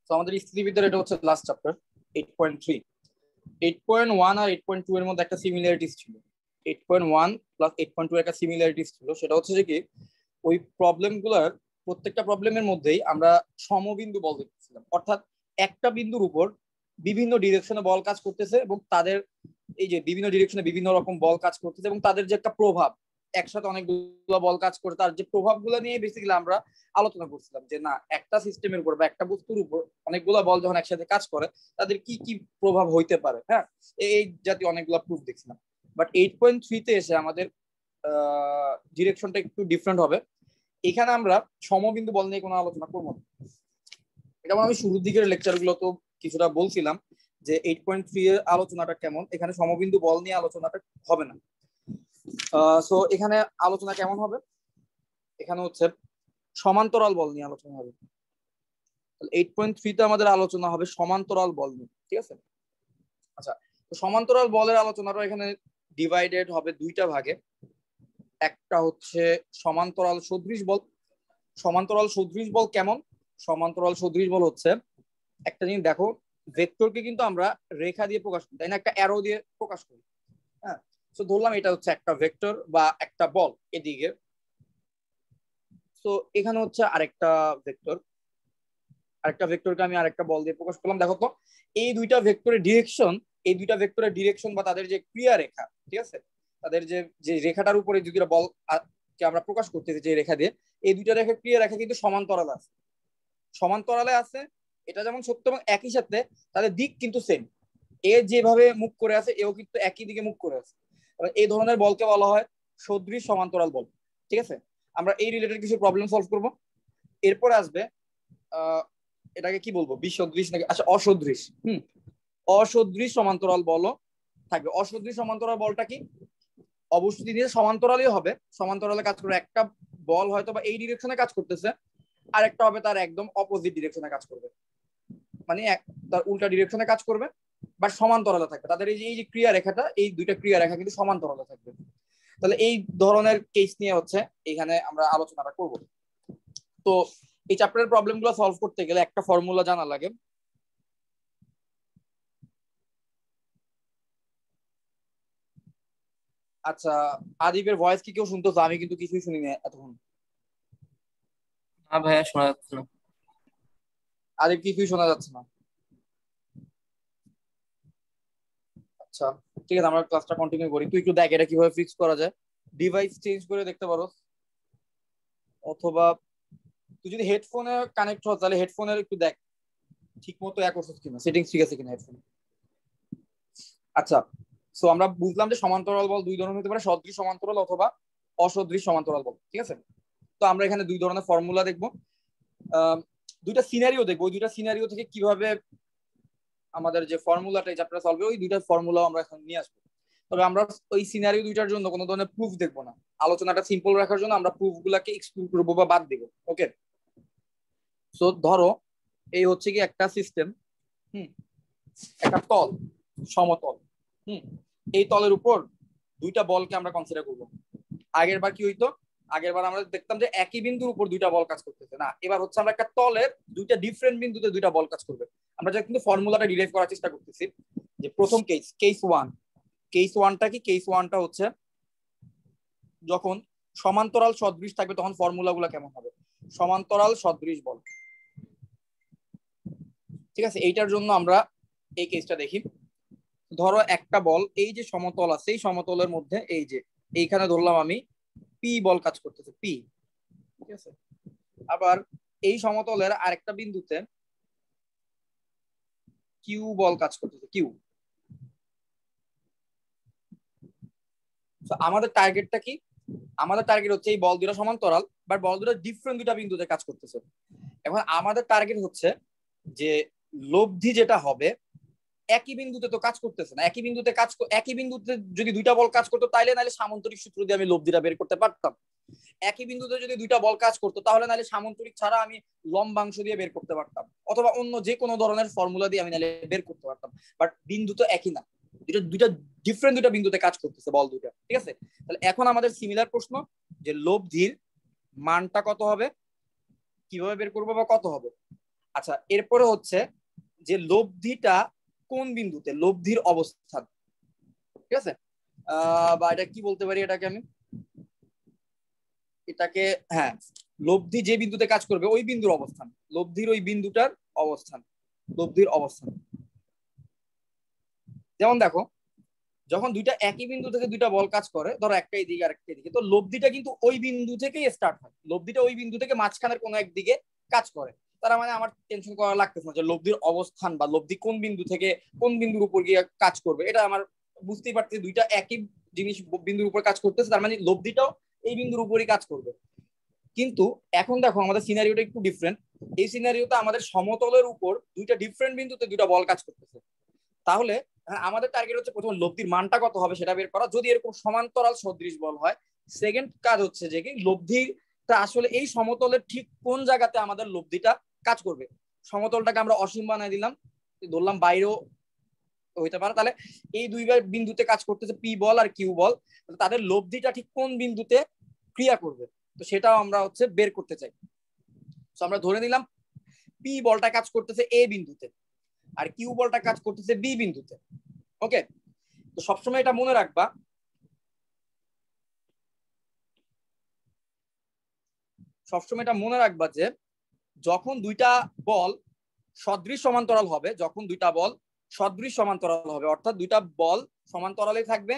তো আমাদের স্থিতিবিদ্যার এটা হচ্ছে লাস্ট চ্যাপ্টার 8.3। 8.1 আর 8.2 এর মধ্যে একটা সিমিলারিটিস ছিল। 8.1 প্লাস 8.2 একটা সিমিলারিটিস ছিল, সেটা হচ্ছে যে কি ওই প্রবলেমগুলোর প্রত্যেকটা প্রবলেমের মধ্যেই আমরা সমবিন্দু বল দেখতেছিলাম, অর্থাৎ একটা বিন্দুর উপর বিভিন্ন ডিরেকশনে বল কাজ করতেছে এবং তাদের এই যে বিভিন্ন ডিরেকশনে বিভিন্ন রকম বল কাজ করতেছে এবং তাদের যে একটা প্রভাব, একসাথে অনেকগুলো বল কাজ করে তার যে প্রভাবগুলো নিয়ে বেসিক্যালি আমরা আলোচনা করছিলাম যে না একটা সিস্টেমের উপর বা একটা বস্তুর উপর অনেকগুলো বল যখন একসাথে কাজ করে তাদের কি কি প্রভাব হইতে পারে। হ্যাঁ, এই জাতীয় অনেকগুলো প্রুফ দেখছিলাম। বাট 8.3 এসে আমাদের ডিরেকশনটা একটু ডিফারেন্ট হবে। এখানে আমরা সমবিন্দু বল নিয়ে কোনো আলোচনা করবো না। এটা আমি শুরুর দিকের লেকচারগুলো তো কিছুটা বলছিলাম যে 8.3 এর আলোচনাটা কেমন, এখানে সমবিন্দু বল নিয়ে আলোচনাটা হবে না। সো এখানে আলোচনা কেমন হবে, এখানে হচ্ছে সমান্তরাল বল নিয়ে আলোচনা হবে। 8.3 তে আমাদের আলোচনা হবে সমান্তরাল বল নিয়ে, ঠিক আছে? আচ্ছা, তো সমান্তরাল বলের আলোচনাটা এখানে ডিভাইডেড হবে দুইটা ভাগে। একটা হচ্ছে সমান্তরাল সদৃশ বল। সমান্তরাল সদৃশ বল কেমন? সমান্তরাল সদৃশ বল হচ্ছে একটা জিনিস দেখো, ভেক্টরকে কিন্তু আমরা রেখা দিয়ে প্রকাশ করি, তাই না? একটা অ্যারো দিয়ে প্রকাশ করি। হ্যাঁ, তো ধরলাম এটা হচ্ছে একটা ভেক্টর বা একটা বল এদিকে। তো এখানে হচ্ছে আরেকটা ভেক্টর, আরেকটা ভেক্টরকে আমি আরেকটা বল দিয়ে প্রকাশ করলাম। দেখো তো এই দুইটা ভেক্টরের ডিরেকশন, এই দুইটা ভেক্টরের ডিরেকশন বা তাদের যে ক্রিয়া রেখা, ঠিক আছে, তাদের যে যে রেখাটার উপরে যে দুইটা বল কে আমরা প্রকাশ করতেছি যে রেখা দিয়ে, এই দুইটা রেখা ক্রিয়া রেখা কিন্তু সমান্তরাল আছে, সমান্তরালে আছে। এটা যেমন সত্য এবং একই সাথে তাদের দিক কিন্তু সেম। এ যেভাবে মুখ করে আছে এও কিন্তু একই দিকে মুখ করে আছে। এই ধরনের বলকে বলা হয় সদৃশ সমান্তরাল বল, ঠিক আছে? আমরা এই রিলেটেড কিছু প্রবলেম সলভ করব। এরপরে আসবে এটাকে কি বলবো, বিসদৃশ নাকি, আচ্ছা অসদৃশ। অসদৃশ সমান্তরাল বলও থাকবে। অসদৃশ সমান্তরাল বলটা কি? অবশ্যই তিনি সমান্তরালই হবে, সমান্তরালে কাজ করে একটা বল হয়তো বা এই ডিরেকশনে কাজ করতেছে, আর একটা হবে তার একদম অপোজিট ডিরেকশনে কাজ করবে, মানে তার উল্টা ডিরেকশনে কাজ করবে, বাট সমান্তরালে থাকবে। তাদের এই যে ক্রিয়া রেখাটা, এই দুইটা ক্রিয়া রেখা কিন্তু সমান্তরালে থাকবে। তাহলে এই ধরনের কেস নিয়ে হচ্ছে এখানে আমরা আলোচনাটা করব। তো এই চ্যাপ্টারের প্রবলেমগুলো সলভ করতে গেলে একটা ফর্মুলা জানা লাগে। আচ্ছা, আদিবের ভয়েস কি কেউ শুনতো? আমি কিন্তু কিছুই শুনিনি এতক্ষণ। না ভাইয়া, শোনা যাচ্ছে না। আদিব কিছুই শোনা যাচ্ছে না। আচ্ছা ঠিক আছে, আমরা ক্লাসটা কন্টিনিউ করি। তুই একটু দেখ এটা কিভাবে ফিক্স করা যায়, ডিভাইস চেঞ্জ করে দেখতে পারো, অথবা তুই যদি হেডফোনে কানেক্ট হস তাহলে হেডফোনের একটু দেখ ঠিক মতো এক করছিস কিনা, সেটিংস ঠিক আছে কিনা হেডফোনে। আচ্ছা, সো আমরা বুঝলাম যে সমান্তরাল বল দুই ধরনের হতে পারে, সদৃশ সমান্তরাল অথবা অসদৃশ সমান্তরাল বল, ঠিক আছে? তো আমরা এখানে দুই ধরনের ফর্মুলা দেখবো, দুইটা সিনারিও দেখবো। ওই দুইটা সিনারিও থেকে কিভাবে আমাদের যে ফর্মুলাটা এই চ্যাপ্টারে সলভ হবে, ওই দুইটা ফর্মুলা আমরা এখন নিয়ে আসবো। তবে আমরা ওই সিনারিও দুইটার জন্য কোনো ধরনের প্রুফ দেখবো না, আলোচনাটা সিম্পল রাখার জন্য আমরা প্রুফ গুলাকে এক্সক্লুড করবো বা বাদ দেবো। ওকে, সো ধরো এই হচ্ছে কি একটা সিস্টেম, একটা তল, সমতল। এই তলের উপর দুইটা বলকে আমরা কনসিডার করবো। আগের বার কি হইতো, আগের বার আমরা দেখতাম যে একই বিন্দুর উপর দুইটা বল কাজ করতেছে না, এবার হচ্ছে আমরা একটা তলের দুইটা ডিফারেন্ট বিন্দুতে দুইটা বল কাজ করবে। আমরা যা কিন্তু ফর্মুলাটা ডিরাইভ করার চেষ্টা করতেছি। যে প্রথম কেস, কেস ওয়ান, কেস ওয়ানটা কি? কেস ওয়ানটা হচ্ছে যখন সমান্তরাল সদৃশ থাকবে তখন ফর্মুলাগুলো কেমন হবে? সমান্তরাল সদৃশ বল, ঠিক আছে? এইটার জন্য আমরা এই কেসটা দেখি। ধরো একটা বল এই যে সমতল আছে, এই সমতলের মধ্যে এই যে এইখানে ধরলাম আমি পি বল কাজ করতেছে, পি, ঠিক আছে? আবার এই সমতলের আরেকটা বিন্দুতে কিউ বল কাজ করতেছে, কিউ। আমাদের টার্গেটটা কি? আমাদের টার্গেট হচ্ছে এই বল দুটো সমান্তরাল, বাট বল দুটো ডিফারেন্ট দুটা বিন্দুতে কাজ করতেছে। এখন আমাদের টার্গেট হচ্ছে যে লব্ধি যেটা হবে একই বিন্দুতে তো কাজ করতেছে না, একই বিন্দুতে কাজ, একই বিন্দুতে যদি দুইটা বল কাজ করতো তাইলে নাহলে সামান্তরিক সূত্র দিয়ে আমি লব্ধিটা বের করতে পারতাম। একই বিন্দুতে যদি দুইটা বল কাজ করতো তাহলে নাহলে সামান্তরিক ছাড়া আমি লম্বাংশ দিয়ে বের করতে পারতাম, অথবা অন্য যে কোনো ধরনের ফর্মুলা দিয়ে আমি নাহলে বের করতে পারতাম। বাট বিন্দু তো একই না, দুইটা দুইটা ডিফারেন্ট দুইটা বিন্দুতে কাজ করতেছে বল দুইটা, ঠিক আছে? তাহলে এখন আমাদের সিমিলার প্রশ্ন যে লব্ধির মানটা কত হবে, কিভাবে বের করবো বা কত হবে? আচ্ছা, এরপরে হচ্ছে যে লব্ধিটা কোন বিন্দুতে, লব্ধির অবস্থান, ঠিক আছে। বা এটা কি বলতে পারি, এটাকে আমি এটাকে হ্যাঁ, লব্ধি যে বিন্দুতে কাজ করবে ওই বিন্দুর অবস্থান, লব্ধির ওই বিন্দুটার অবস্থান, লব্ধির অবস্থান। যেমন দেখো, যখন দুইটা একই বিন্দু থেকে দুইটা বল কাজ করে, ধরো একটা এদিকে আর একটা এদিকে, তো লব্ধিটা কিন্তু ওই বিন্দু থেকেই স্টার্ট হয়, লব্ধিটা ওই বিন্দু থেকে মাঝখানের কোনো একদিকে কাজ করে। তার মানে আমার টেনশন করা লাগতেছে না যে লব্ধির অবস্থান বা লব্ধি কোন বিন্দু থেকে কোন বিন্দুর উপর গিয়ে কাজ করবে, এটা আমার বুঝতেই পারছি দুইটা একই জিনিস বিন্দুর উপর কাজ করতেছে, তার মানে লব্ধিটাও এই বিন্দুর উপরই কাজ করবে। কিন্তু এখন দেখো আমাদের সিনারিওটা একটু ডিফারেন্ট। এই সিনারিওতে আমাদের সমতলের উপর দুইটা ডিফারেন্ট বিন্দুতে দুইটা বল কাজ করতেছে। তাহলে আমাদের টার্গেট হচ্ছে প্রথম লব্ধির মানটা কত হবে সেটা বের করা, যদি এরকম সমান্তরাল সদৃশ বল হয়। সেকেন্ড কাজ হচ্ছে যে কি লব্ধিটা আসলে এই সমতলের ঠিক কোন জায়গাতে আমাদের লব্ধিটা কাজ করবে। সমতলটাকে আমরা অসীম বানাই দিলাম, ধরলাম বাইরেও হইতে পারে, তাহলে এই দুইবার বিন্দুতে কাজ করতেছে পি বল আর কিউ বল, তাদের লব্ধিটা ঠিক কোন বিন্দুতে ক্রিয়া করবে, তো সেটাও আমরা হচ্ছে বের করতে চাই। তো আমরা ধরে নিলাম পি বলটা কাজ করতেছে এ বিন্দুতে আর কিউ বলটা কাজ করতেছে বি বিন্দুতে। ওকে, তো সবসময় এটা মনে রাখবা, সবসময় এটা মনে রাখবা যে যখন দুইটা বল সদৃশ সমান্তরাল হবে, যখন দুইটা বল সদৃশ সমান্তরাল হবে, অর্থাৎ দুইটা বল সমান্তরালে থাকবে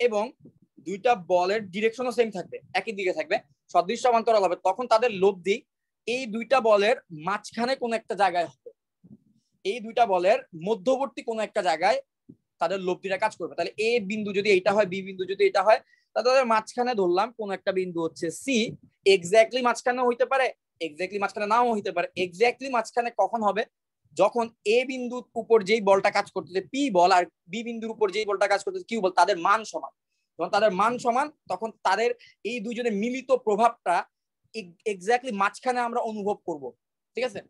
এবং দুইটা বলের ডিরেকশনও সেম থাকবে, একই দিকে থাকবে, সদৃশ সমান্তরাল হবে, তখন তাদের লব্ধি এই দুইটা বলের মাঝখানে কোনো একটা জায়গায় হবে, এই দুইটা বলের মধ্যবর্তী কোনো একটা জায়গায় তাদের লব্ধিটা কাজ করবে। তাহলে এ বিন্দু যদি এইটা হয়, বি বিন্দু যদি এটা হয়, তাদের মাঝখানে ধরলাম কোন একটা বিন্দু হচ্ছে সি, এক্স্যাক্টলি মাঝখানে হইতে পারে, এক্স্যাক্টলি মাঝখানে নাও হইতে পারে। এক্স্যাক্টলি মাঝখানে কখন হবে, যখন এ বিন্দুর উপর যেই বলটা কাজ করতেছে পি বল আর বি বিন্দুর উপর যেই বলটা কাজ করতেছে কিউ বল, তাদের মান সমান। যখন তাদের মান সমান তখন তাদের এই দুইজনের মিলিত প্রভাবটা এক্স্যাক্টলি মাঝখানে আমরা অনুভব করব, ঠিক আছে।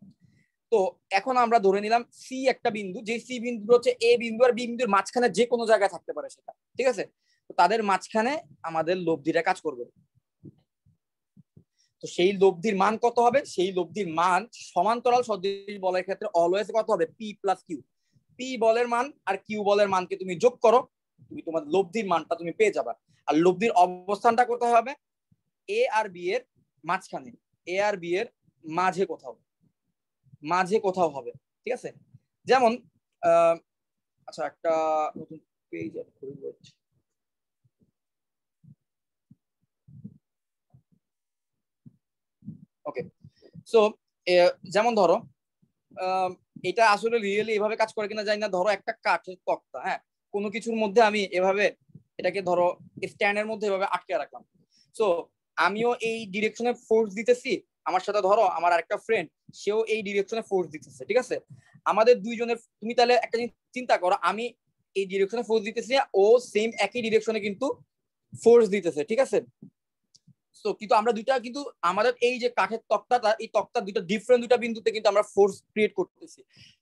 তো এখন আমরা ধরে নিলাম সি একটা বিন্দু, যে সি বিন্দু হচ্ছে এ বিন্দু আর বি বিন্দুর মাঝখানে যে কোনো জায়গায় থাকতে পারে সেটা, ঠিক আছে। তো তাদের মাঝখানে আমাদের লব্ধিটা কাজ করবে। তো সেই লব্ধির মান কত হবে, সেই লব্ধির মান সমান্তরাল সদৃশ বলের ক্ষেত্রে অলওয়েজ কত হবে, পি প্লাস কিউ। পি বলের মান আর কিউ বলের মানকে তুমি যোগ করো, তুমি তোমার লব্ধির মানটা তুমি পেয়ে যাবা। আর লব্ধির অবস্থানটা কোথায় হবে, এ আর বি এর মাঝখানে, এ আর বি এর মাঝে কোথাও, মাঝে কোথাও হবে, ঠিক আছে। যেমন আচ্ছা, একটা নতুন পেজ অ্যাড করি, ওয়েট। ওকে, সো যেমন ধরো এটা আসলে রিয়েলি এভাবে কাজ করে কিনা জানি না, ধরো একটা কাঠের তক্তা, হ্যাঁ, কোনো কিছুর মধ্যে আমি এভাবে এটাকে ধরো স্ট্যান্ডের মধ্যে এভাবে আটকে রাখলাম। সো আমিও এই ডিরেকশনে ফোর্স দিতেছি, আমার সাথে ধরো আমার আরেকটা ফ্রেন্ড, সেও এই ডিরেকশনে ফোর্স দিতেছে, ঠিক আছে। আমাদের দুইজনের, তুমি তাহলে একটা জিনিস চিন্তা করো, আমি এই ডিরেকশনে ফোর্স দিতেছি, ও সেম একই ডিরেকশনে কিন্তু ফোর্স দিতেছে, ঠিক আছে। তো কিন্তু আমরা দুইটা কিন্তু আমাদের এই যে কাঠের তক্তাটা, এই তক্তা দুইটা ডিফারেন্ট দুইটা বিন্দুতে কিন্তু আমরা ফোর্স ক্রিয়েট করতেছি।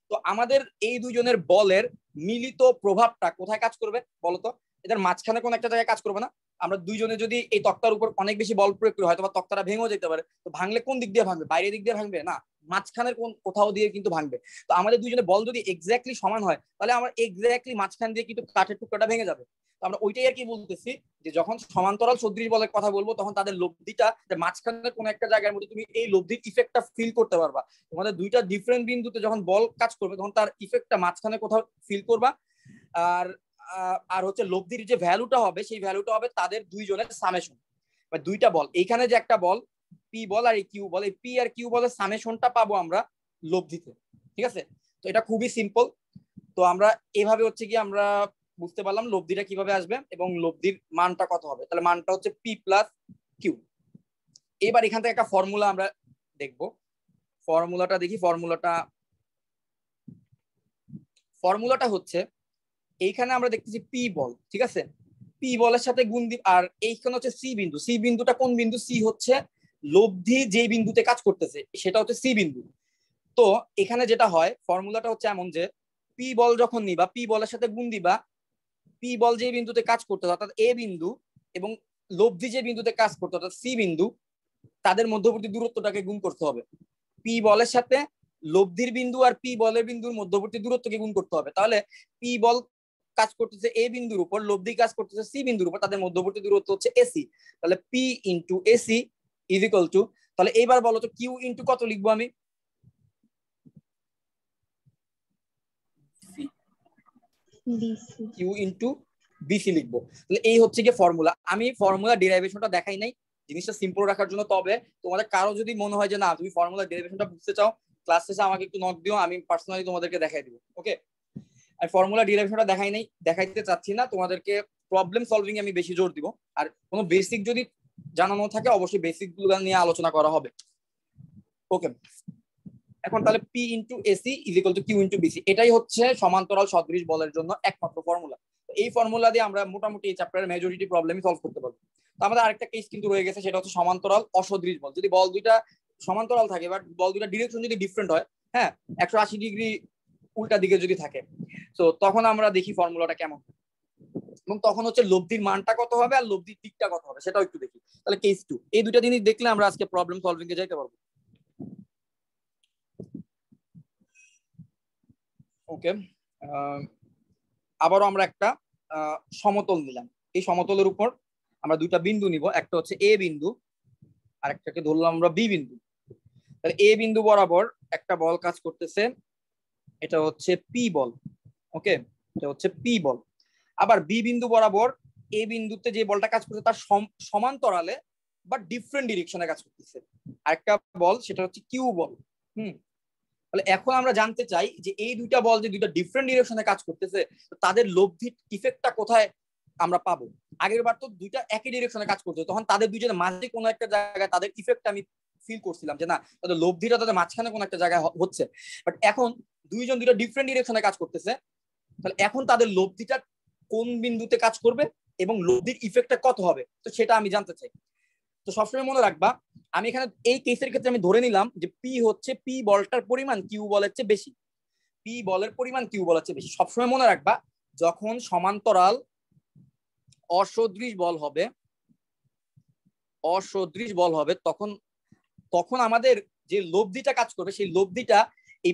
তো আমাদের এই দুইজনের বলের মিলিত প্রভাবটা কোথায় কাজ করবে বলতো, এদের মাঝখানে কোন একটা জায়গায় কাজ করবে না। আমরা দুইজনে যদি এই তক্তার উপর অনেক বেশি বল প্রয়োগ করি, হয়তো তক্তাটা ভেঙেও যেতে পারে। তো ভাঙলে কোন দিক দিয়ে ভাঙবে, বাইরের দিক দিয়ে ভাঙবে না, মাঝখানের কোন কোথাও দিয়ে কিন্তু ভাঙবে। তো আমাদের দুইজনের বল যদি এক্স্যাক্টলি সমান হয়, তাহলে আমার এক্স্যাক্টলি মাঝখান দিয়ে কিন্তু কাঠের টুকরাটা ভেঙে যাবে। তো আমরা ওইটাই আর কি বলতেছি, যে যখন সমান্তরাল সদৃশ বলের কথা বলবো তখন তাদের লব্ধিটা মাঝখানে কোন একটা জায়গার মধ্যে তুমি এই লব্ধির ইফেক্টটা ফিল করতে পারবা। তোমাদের দুইটা ডিফারেন্ট বিন্দুতে যখন বল কাজ করবে তখন তার ইফেক্টটা মাঝখানে কোথাও ফিল করবা। আর আর হচ্ছে লব্ধির যে ভ্যালুটা হবে, সেই ভ্যালুটা হবে তাদের দুইজনের সামেশন। দুইটা বল, এইখানে যে একটা বল পি বল আর এই কিউ বল, এই পি আর কিউ বলের সামেশনটা পাবো আমরা লব্ধিতে, ঠিক আছে। তো এটা খুবই সিম্পল। তো আমরা এভাবে হচ্ছে কি আমরা বুঝতে পারলাম লব্ধিটা কিভাবে আসবে এবং লব্ধির মানটা কত হবে। তাহলে মানটা হচ্ছে পি প্লাস কিউ। এবার এখান থেকে একটা ফর্মুলা আমরা দেখবো, ফর্মুলাটা দেখি। ফর্মুলাটা হচ্ছে, এইখানে আমরা দেখতেছি পি বল, ঠিক আছে, পি বলের সাথে গুণ দিব, আর এইখানে হচ্ছে সি বিন্দু। সি বিন্দুটা কোন বিন্দু, সি হচ্ছে লব্ধি যে বিন্দুতে কাজ করতেছে সেটা হচ্ছে সি বিন্দু। তো এখানে যেটা হয়, ফর্মুলাটা হচ্ছে এমন যে পি বল যখন নিবা, পি বলের সাথে গুণ দিবা পি বল যে বিন্দুতে কাজ করতে, অর্থাৎ এ বিন্দু, এবং লব্ধি যে বিন্দুতে কাজ করতে অর্থাৎ সি বিন্দু, তাদের মধ্যবর্তী দূরত্বটাকে গুণ করতে হবে। পি বলের সাথে লব্ধির বিন্দু আর পি বলের বিন্দুর মধ্যবর্তী দূরত্বকে গুণ করতে হবে। তাহলে পি বল কাজ করতেছে এ বিন্দুর উপর, লব্ধি কাজ করতেছে সি বিন্দুর উপর, তাদের মধ্যবর্তী দূরত্ব হচ্ছে এসি। তাহলে P into AC is equal to, তাহলে এইবার বলো তো কিউ ইন্টু কত লিখবো আমি? কিউ ইন্টু বিসি লিখবো। তাহলে এই হচ্ছে কি ফর্মুলা। আমি ফর্মুলা ডেরিভেশনটা দেখাই নাই জিনিসটা সিম্পল রাখার জন্য। তবে তোমাদের কারো যদি মনে হয় যে না তুমি ফর্মুলা ডেরিভেশনটা বুঝতে চাও, ক্লাস শেষে আমাকে একটু নক দিও, আমি পার্সোনালি তোমাদেরকে দেখাই দিব। ওকে, আর ফর্মুলা ডেরিভেশনটা দেখাইতে চাচ্ছি না, তোমাদেরকে প্রবলেম সলভিং আমি বেশি জোর দিব। আর কোনো বেসিক যদি জানানো থাকে অবশ্যই বেসিক গুলো নিয়ে আলোচনা করা হবে। ওকে, এখন তাহলে P into AC is equal to Q into BC, এটাই হচ্ছে সমান্তরাল সদৃশ বলের জন্য একমাত্র ফর্মুলা। এই ফর্মুলা দিয়ে আমরা মোটামুটি এই চ্যাপ্টারের মেজরিটি প্রবলেমই সলভ করতে পারবো। তো আমাদের আরেকটা কেস কিন্তু রয়ে গেছে, সেটা হচ্ছে সমান্তরাল অসদৃশ বল। যদি বল দুইটা সমান্তরাল থাকে বাট বল দুইটা ডিরেকশন যদি ডিফারেন্ট হয়, হ্যাঁ 180 ডিগ্রি উল্টা দিকে যদি থাকে, তো তখন আমরা দেখি ফর্মুলাটা কেমন, এবং তখন হচ্ছে লব্ধির মানটা কত হবে আর লব্ধির দিকটা কত হবে সেটাও একটু দেখি। তাহলে কেস 2, এই দুইটা জিনিস দেখলে আমরা আজকে প্রবলেম সলভিং এ যাইতে পারবো। ওকে, আবারও আমরা একটা সমতল নিলাম। এই সমতলের উপর আমরা দুইটা বিন্দু নিব, একটা হচ্ছে এ বিন্দু আর একটাকে ধরলাম আমরা বি বিন্দু। তাহলে এ বিন্দু বরাবর একটা বল কাজ করতেছে, এটা হচ্ছে পি বল। ওকে, এটা হচ্ছে পি বল। আবার বি বিন্দু বরাবর এ বিন্দুতে যে বলটা কাজ করছে তার সমান্তরালে বা ডিফারেন্ট ডিরেকশনে কাজ করতেছে আরেকটা বল, সেটা হচ্ছে কিউ বল। তাহলে এখন আমরা জানতে চাই যে এই দুইটা বল যে দুইটা ডিফারেন্ট ডিরেকশনে কাজ করতেছে, তাদের লব্ধির ইফেক্টটা কোথায় আমরা পাবো? আগের বার তো দুইটা একই ডিরেকশনে কাজ করছে, তখন তাদের দুইজনের মাঝে কোনো একটা জায়গায় তাদের ইফেক্ট আমি ফিল করছিলাম যে না তাদের লব্ধিটা তাদের মাঝখানে কোনো একটা জায়গায় হচ্ছে। বাট এখন দুইজন দুইটা ডিফারেন্ট ডিরেকশনে কাজ করতেছে, তাহলে এখন তাদের লব্ধিটা কোন বিন্দুতে কাজ করবে এবং লব্ধির ইফেক্টটা কত হবে, তো সেটা আমি জানতে চাই। তো সবসময় মনে রাখবা, আমি এখানে এই কেসের ক্ষেত্রে আমি ধরে নিলাম যে পি হচ্ছে পি বলটার পরিমাণ কিউ বলের চেয়ে বেশি, পি বলের পরিমাণ কিউ বলের চেয়ে বেশি। সবসময় মনে রাখবা যখন সমান্তরাল অসদৃশ বল হবে তখন আমাদের যে লব্ধিটা কাজ করবে সেই লব্ধিটা এই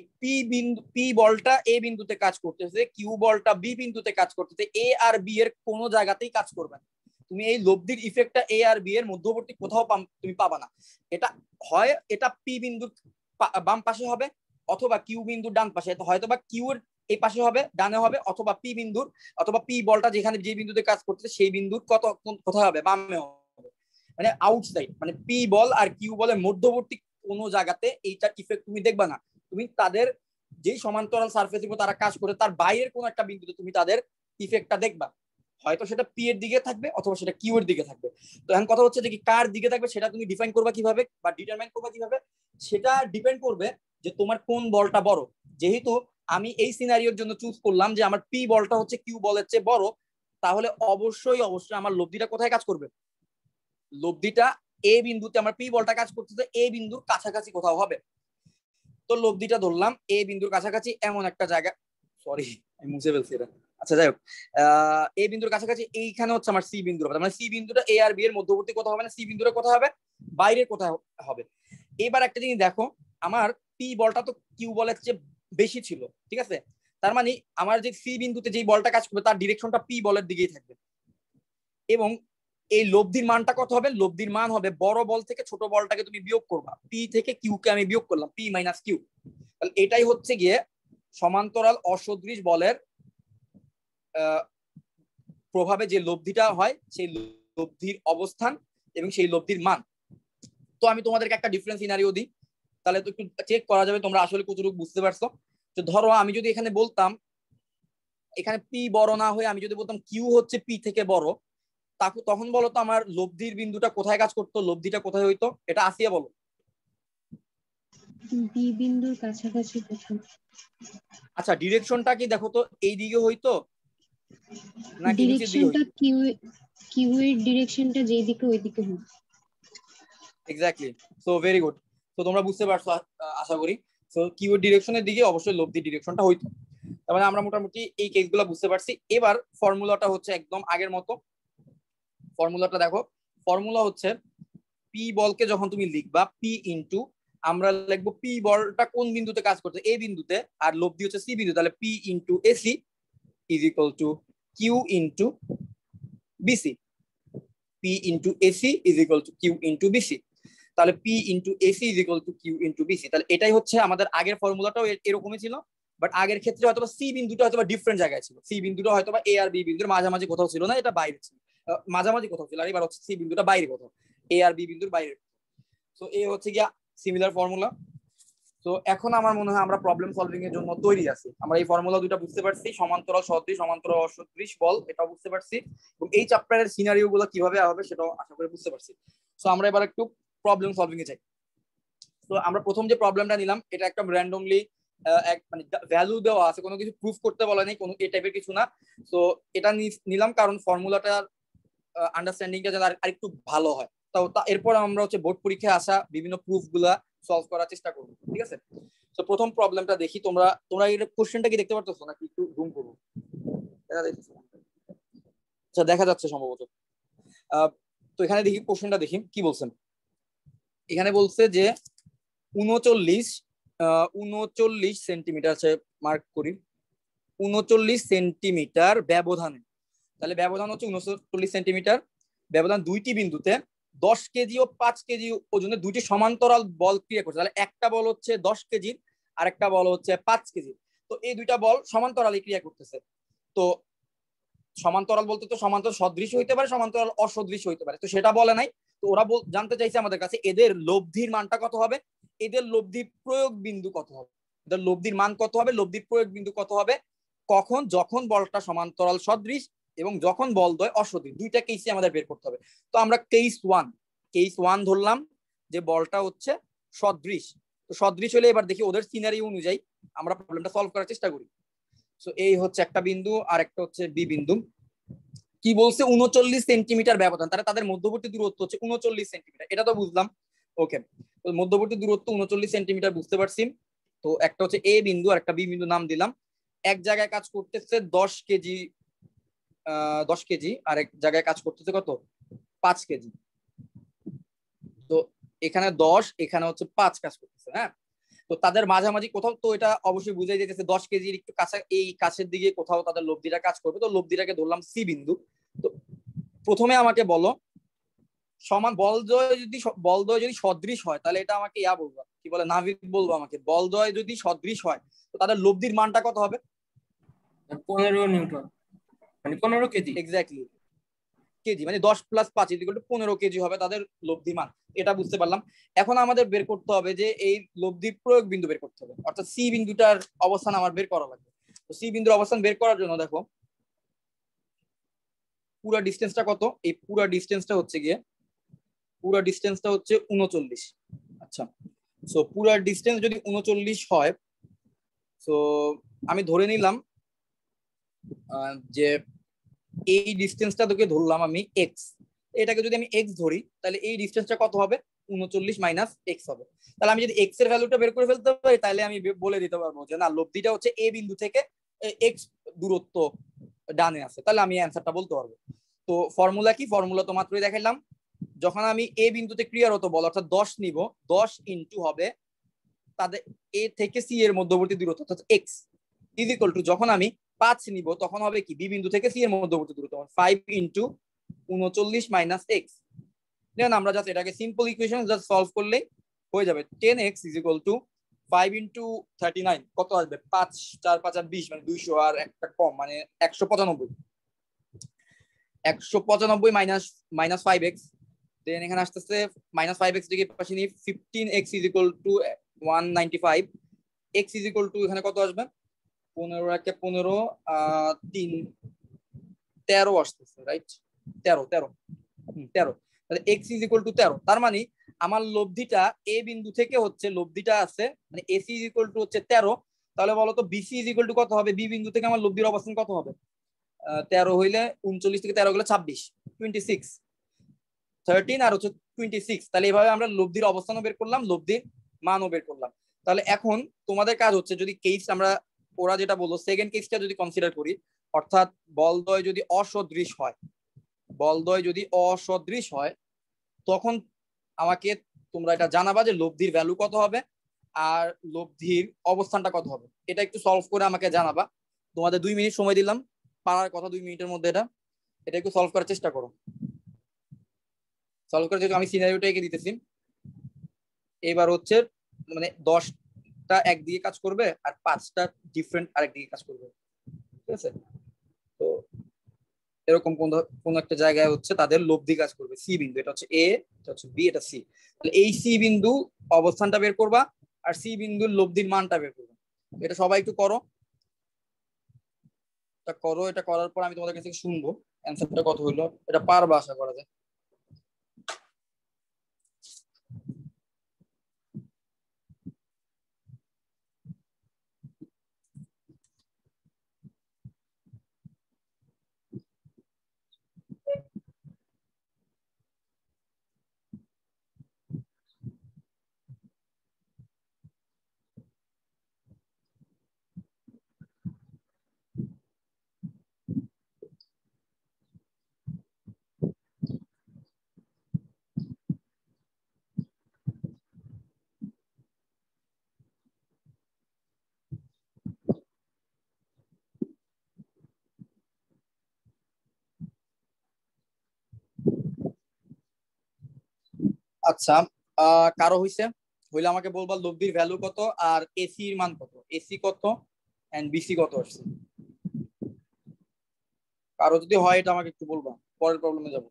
পি বলটা এ বিন্দুতে কাজ করতেছে, কিউ বলটা বি বিন্দুতে কাজ করতেছে, এ আর বি এর কোনো জায়গাতেই কাজ করবে না। তুমি এই লব্ধির ইফেক্টটা এ আর বি এর মধ্যবর্তী কোথাও তুমি পাবা না। এটা হয় এটা পি বিন্দুর বাম পাশে হবে অথবা কিউ বিন্দুর ডান পাশে, হয়তো বা কিউ এর এই পাশে হবে ডানে হবে, অথবা পি বিন্দুর অথবা পি বলটা যেখানে যে বিন্দুতে কাজ করতেছে সেই বিন্দুর কোথায় হবে, বামে হবে। মানে আউটসাইড, মানে পি বল আর কিউ বলের মধ্যবর্তী কোনো জায়গাতে এইটার ইফেক্ট তুমি দেখবা না। তুমি তাদের যেই সমান্তরাল সারফেসের উপর তারা কাজ করে তার বাইরের কোনো একটা বিন্দুতে তুমি তাদের ইফেক্টটা দেখবা, হয়তো সেটা পি এর দিকে থাকবে অথবা সেটা কিউ এর দিকে থাকবে। তো এখন কথা হচ্ছে যে কি কার দিকে থাকবে সেটা তুমি ডিফাইন করবা কিভাবে বা ডিটারমাইন করবা কিভাবে, সেটা ডিপেন্ড করবে যে তোমার কোন বলটা বড়। যেহেতু আমি এই সিনারিওর জন্য চুজ করলাম যে আমার পি বলটা হচ্ছে কিউ বলের চেয়ে বড়, তাহলে অবশ্যই আমার লব্ধিটা কোথায় কাজ করবে, লব্ধিটা এ বিন্দুতে, আমার পি বলটা কাজ করতেছে এ বিন্দুর কাছাকাছি কোথাও হবে। তো লব্ধিটা ধরলাম এ বিন্দুর কাছাকাছি এমন একটা জায়গা, সরি আমি মুছে ফেলছি এটা, আচ্ছা যাই হোক, এ বিন্দুর কাছাকাছি এইখানে হচ্ছে আমার সি বিন্দুর কথা, মানে সি বিন্দুটা এ আর বি এর মধ্যবর্তী কোথাও হবে না, সি বিন্দুটা কোথায় হবে, বাইরে কোথায় হবে। এবার একটা জিনিস দেখো, আমার পি বলটা তো কিউ বলের চেয়ে বেশি ছিল, ঠিক আছে, তার মানে আমার যে সি বিন্দুতে যে বলটা কাজ করবে তার ডিরেকশনটা পি বলের দিকেই থাকবে। এবং এই লব্ধির মানটা কত হবে, লব্ধির মান হবে বড় বল থেকে ছোট বলটাকে তুমি বিয়োগ করবা, পি থেকে কিউ কে আমি বিয়োগ করলাম, পি মাইনাস কিউ। তাহলে এটাই হচ্ছে গিয়ে সমান্তরাল অসদৃশ বলের প্রভাবে যে লব্ধিটা হয় সেই লব্ধির অবস্থান এবং সেই লব্ধির মান। তো আমি তোমাদেরকে একটা ডিফারেন্স সিনারিও দিই, তাহলে তো একটু চেক করা যাবে তোমরা আসলে কতটুকু বুঝতে পারছো। তো ধরো আমি যদি এখানে বলতাম, এখানে পি বড় না হয়ে আমি যদি বলতাম কিউ হচ্ছে পি থেকে বড়, তখন বলো তো আমার লব্ধির বিন্দুটা কোথায় কাজ করতো, লব্ধিটা কোথায় হইতো, এটা আসিয়া বলো। বি বিন্দুর কাছাকাছি কোথাও। আচ্ছা ডিরেকশনটা কি দেখো তো এই দিকে হইতো নাকি নিচের দিকে ডিরেকশনটা হইতো? কিউ এর ডিরেকশনটা যেই দিকে ওই দিকে হইতো। Exactly, so very good. তো তোমরা বুঝতে পারছো আশা করি। সো কিউ এর ডিরেকশনের দিকে অবশ্যই লব্ধির ডিরেকশনটা হইতো। তার মানে আমরা মোটামুটি এই কেসগুলো বুঝতে পারছি। এবার ফর্মুলাটা হচ্ছে একদম আগের মতো। ফর্মুলাটা দেখো, ফর্মুলা হচ্ছে পি বলকে যখন তুমি লিখবা পি ইন্টু আমরা লিখবো পি বলটা কোন বিন্দুতে কাজ করছে, এ বিন্দুতে, আর লব্ধি হচ্ছে সি বিন্দু, তাহলে P into AC is equal to Q into BC. P into AC is equal to Q into BC. তাহলে P into AC is equal to Q into BC. তাহলে এটাই হচ্ছে আমাদের আগের ফর্মুলাটাও এরকমই ছিল, বাট আগের ক্ষেত্রে হয়তো সি বিন্দুটা হয়তো ডিফারেন্ট জায়গায় ছিল, সি বিন্দুটা হয়তো এ আর বি বিন্দুর মাঝামাঝি কোথাও ছিল না, এটা বাইরে ছিল, মাঝামাঝি কোথাও ছিল, আর এবার হচ্ছে সি বিন্দুটা বাইরে কোথাও, এ আর বি বিন্দুর বাইরে। তো এই হচ্ছে গিয়া সিমিলার ফর্মুলা। তো এখন আমার মনে হয় আমরা প্রবলেম সলভিং এর জন্য তৈরি আছি। আমরা এই ফর্মুলা দুটো বুঝতে পারছি, সমান্তরাল সদৃশ, সমান্তরাল অসদৃশ বল, এটাও বুঝতে পারছি, এবং এই চ্যাপ্টারের সিনারিও গুলো কিভাবে হবে সেটাও আশা করি বুঝতে পারছি। তো আমরা এবার একটু প্রবলেম সলভিং এ যাই। তো আমরা প্রথম যে প্রবলেমটা নিলাম এটা একটা র্যান্ডমলি মানে ভ্যালু দেওয়া আছে, কোনো কিছু প্রুফ করতে বলা নেই, কোনো এই টাইপের কিছু না। তো এটা নিলাম কারণ ফর্মুলাটার আন্ডারস্ট্যান্ডিংটা যেন আরেকটু ভালো হয়। তো এরপর আমরা হচ্ছে বোর্ড পরীক্ষায় আসা বিভিন্ন প্রুফ গুলা সলভ করার চেষ্টা করবো, ঠিক আছে? তো প্রথম প্রবলেমটা দেখি, তোমরা এই কোশ্চেনটা কি দেখতে পারতেছো নাকি একটু জুম করবো? আচ্ছা, দেখা যাচ্ছে সম্ভবত। তো এখানে দেখি কোশ্চেনটা দেখি কি বলছেন। এখানে বলছে যে 39 সেন্টিমিটার, মার্ক করি 39 সেন্টিমিটার ব্যবধানে, তাহলে ব্যবধান হচ্ছে 39 সেন্টিমিটার, ব্যবধান দুইটি বিন্দুতে 10 কেজি ও 5 কেজি ওজনের দুইটি সমান্তরাল বল ক্রিয়া করছে। তাহলে একটা বল হচ্ছে 10 কেজির আর একটা বল হচ্ছে 5 কেজি। তো এই দুইটা বল সমান্তরালে ক্রিয়া করতেছে। তো সমান্তরাল বলতে তো সমান্তরাল সদৃশ হইতে পারে, সমান্তরাল অসদৃশ হইতে পারে, তো সেটা বলে নাই। তো ওরা জানতে চাইছে আমাদের কাছে এদের লব্ধির মানটা কত হবে, এদের লব্ধি প্রয়োগ বিন্দু কত হবে, এদের লব্ধির মান কত হবে, লব্ধির প্রয়োগ বিন্দু কত হবে, কখন, যখন বলটা সমান্তরাল সদৃশ এবং যখন বল দ্বয় অসদৃশ, দুইটা কেসই আমাদের বের করতে হবে। তো আমরা কেস ওয়ান ধরলাম যে বলটা হচ্ছে সদৃশ। তো সদৃশ হলে এবার দেখি ওদের সিনারি অনুযায়ী আমরা প্রবলেমটা সলভ করার চেষ্টা করি। তো এই হচ্ছে একটা বিন্দু আর একটা হচ্ছে বি বিন্দু। কি বলছে 39 সেন্টিমিটার ব্যবধান, তাহলে তাদের মধ্যবর্তী দূরত্ব হচ্ছে 39 সেন্টিমিটার, এটা তো বুঝলাম। ওকে, তো মধ্যবর্তী দূরত্ব 39 সেন্টিমিটার বুঝতে পারছি। তো একটা হচ্ছে এ বিন্দু আর একটা বি বিন্দু নাম দিলাম। এক জায়গায় কাজ করতেছে 10 কেজি, 10 কেজি, আর এক জায়গায় কাজ করতেছে কত, 5 কেজি। তো এখানে 10, এখানে হচ্ছে 5 কাজ করতেছে। হ্যাঁ, তো তাদের মাঝামাঝি কোথাও, তো এটা অবশ্যই বুঝাই যেতেছে 10 কেজির একটু কাছে, এই কাছের দিকে কোথাও তাদের লব্ধিটা কাজ করবে। তো লব্ধিটাকে ধরলাম সি বিন্দু। তো প্রথমে আমাকে বলো সমান বলদ্বয় যদি সদৃশ হয়, তাহলে এটা আমাকে বলবো, কি বলে, নাভিক বলবো আমাকে। বলদ্বয় যদি সদৃশ হয় তো তাদের লব্ধির মানটা কত হবে? 15 নিউটন, মানে 15 কেজি। এক্স্যাক্টলি, কেজি মানে 10 + 5 = 15 কেজি হবে তাদের লব্ধি মান, এটা বুঝতে পারলাম। এখন আমাদের বের করতে হবে যে এই লব্ধি প্রয়োগ বিন্দু বের করতে হবে, অর্থাৎ সি বিন্দুটার অবস্থান আমার বের করা লাগবে। তো সি বিন্দুর অবস্থান বের করার জন্য দেখো পুরো ডিসটেন্সটা কত, এই পুরো ডিসটেন্সটা হচ্ছে 39। আচ্ছা, সো পুরো ডিসটেন্স যদি 39 হয়, সো আমি ধরে নিলাম যে এই ডিসটেন্সটা তোকে ধরলাম আমি এক্স, এটাকে যদি আমি এক্স ধরি তাহলে এই ডিসটেন্সটা কত হবে, 39 - এক্স হবে। তাহলে আমি যদি এক্স এর ভ্যালুটা বের করে ফেলতে পারি তাহলে আমি বলে দিতে পারবো যে না, লব্ধিটা হচ্ছে এ বিন্দু থেকে এক্স দূরত্ব ডানে আছে, তাহলে আমি অ্যান্সারটা বলতে পারবো। তো ফর্মুলা কি, ফর্মুলা তো মাত্রই দেখাইলাম। যখন আমি এ বিন্দুতে ক্রিয়ারত বল অর্থাৎ 10 নিব, 10 ইনটু হবে তাদের এ থেকে সি এর মধ্যবর্তী দূরত্ব অর্থাৎ এক্স, ইজ ইকুয়াল টু যখন আমি 5 নিব তখন হবে কি, বি বিন্দু থেকে সি এর মধ্যবর্তী দূরত্ব 5 ইনটু 39 - এক্স। দেন আমরা জাস্ট এটাকে সিম্পল ইকুয়েশন জাস্ট সলভ করলেই হয়ে যাবে। 10x is equal two 5 into 39 কত আসবে, 5 4 5 আর 20 মানে 200, আর একটা কম মানে 195 মাইনাস 5x। দেন এখানে আসতেছে -5x দিকে পাশে নিয়ে 15x is equal two 195। x is equal two এখানে কত আসবে, 15 একে 15 3 13 আসতেছে, রাইট? 13 তাহলে x ইজ ইকুয়াল টু 13। তার মানে আমার লব্ধিটা এ বিন্দু থেকে হচ্ছে, লব্ধিটা আছে মানে এসি ইজ ইকুয়াল টু হচ্ছে 13। তাহলে বলো তো বিসি ইজ ইকুয়াল টু কত হবে, বি বিন্দু থেকে আমার লব্ধির অবস্থান কত হবে? 13 হইলে 39 থেকে 13 গেলে 26, 26 13 আর হচ্ছে 26। তাহলে এইভাবে আমরা লব্ধির অবস্থানও বের করলাম, লব্ধির মানও বের করলাম। তাহলে এখন তোমাদের কাজ হচ্ছে, যদি কেস আমরা ওরা যেটা বললো সেকেন্ড কেসটা যদি কনসিডার করি, অর্থাৎ বলদ্বয় যদি অসদৃশ হয়, তখন আমাকে তোমরা এটা জানাবা যে লব্ধির ভ্যালু কত হবে আর লব্ধির অবস্থানটা কত হবে। এটা একটু সলভ করে আমাকে জানাবা। তোমাদের 2 মিনিট সময় দিলাম, পারার কথা 2 মিনিটের মধ্যে এটা একটু সলভ করার চেষ্টা করো। সলভ করে যেহেতু আমি সিনারিওটা এঁকে দিতেছি, এবার হচ্ছে মানে 10টা একদিকে কাজ করবে আর 5টা ডিফারেন্ট আরেকদিকে কাজ করবে, ঠিক আছে? তো এরকম কোন একটা জায়গায় হচ্ছে তাদের লব্ধি কাজ করবে, সি বিন্দু, এটা হচ্ছে এ, এটা হচ্ছে বি, এটা সি। তাহলে এই সি বিন্দু অবস্থানটা বের করবা আর সি বিন্দুর লব্ধির মানটা বের করবা। এটা সবাই একটু করো, এটা করো। এটা করার পর আমি তোমাদের কাছে শুনবো অ্যান্সারটা কত হইলো। এটা পারবা আশা করা যায়। আচ্ছা, কারো হইছে? হইলে আমাকে বলবা লব্ধির ভ্যালু কত আর এসি এর মান কত, এসি কত এন্ড বিসি কত আসছে। কারো যদি হয় এটা আমাকে একটু বলবা, পরের প্রবলেমে যাব।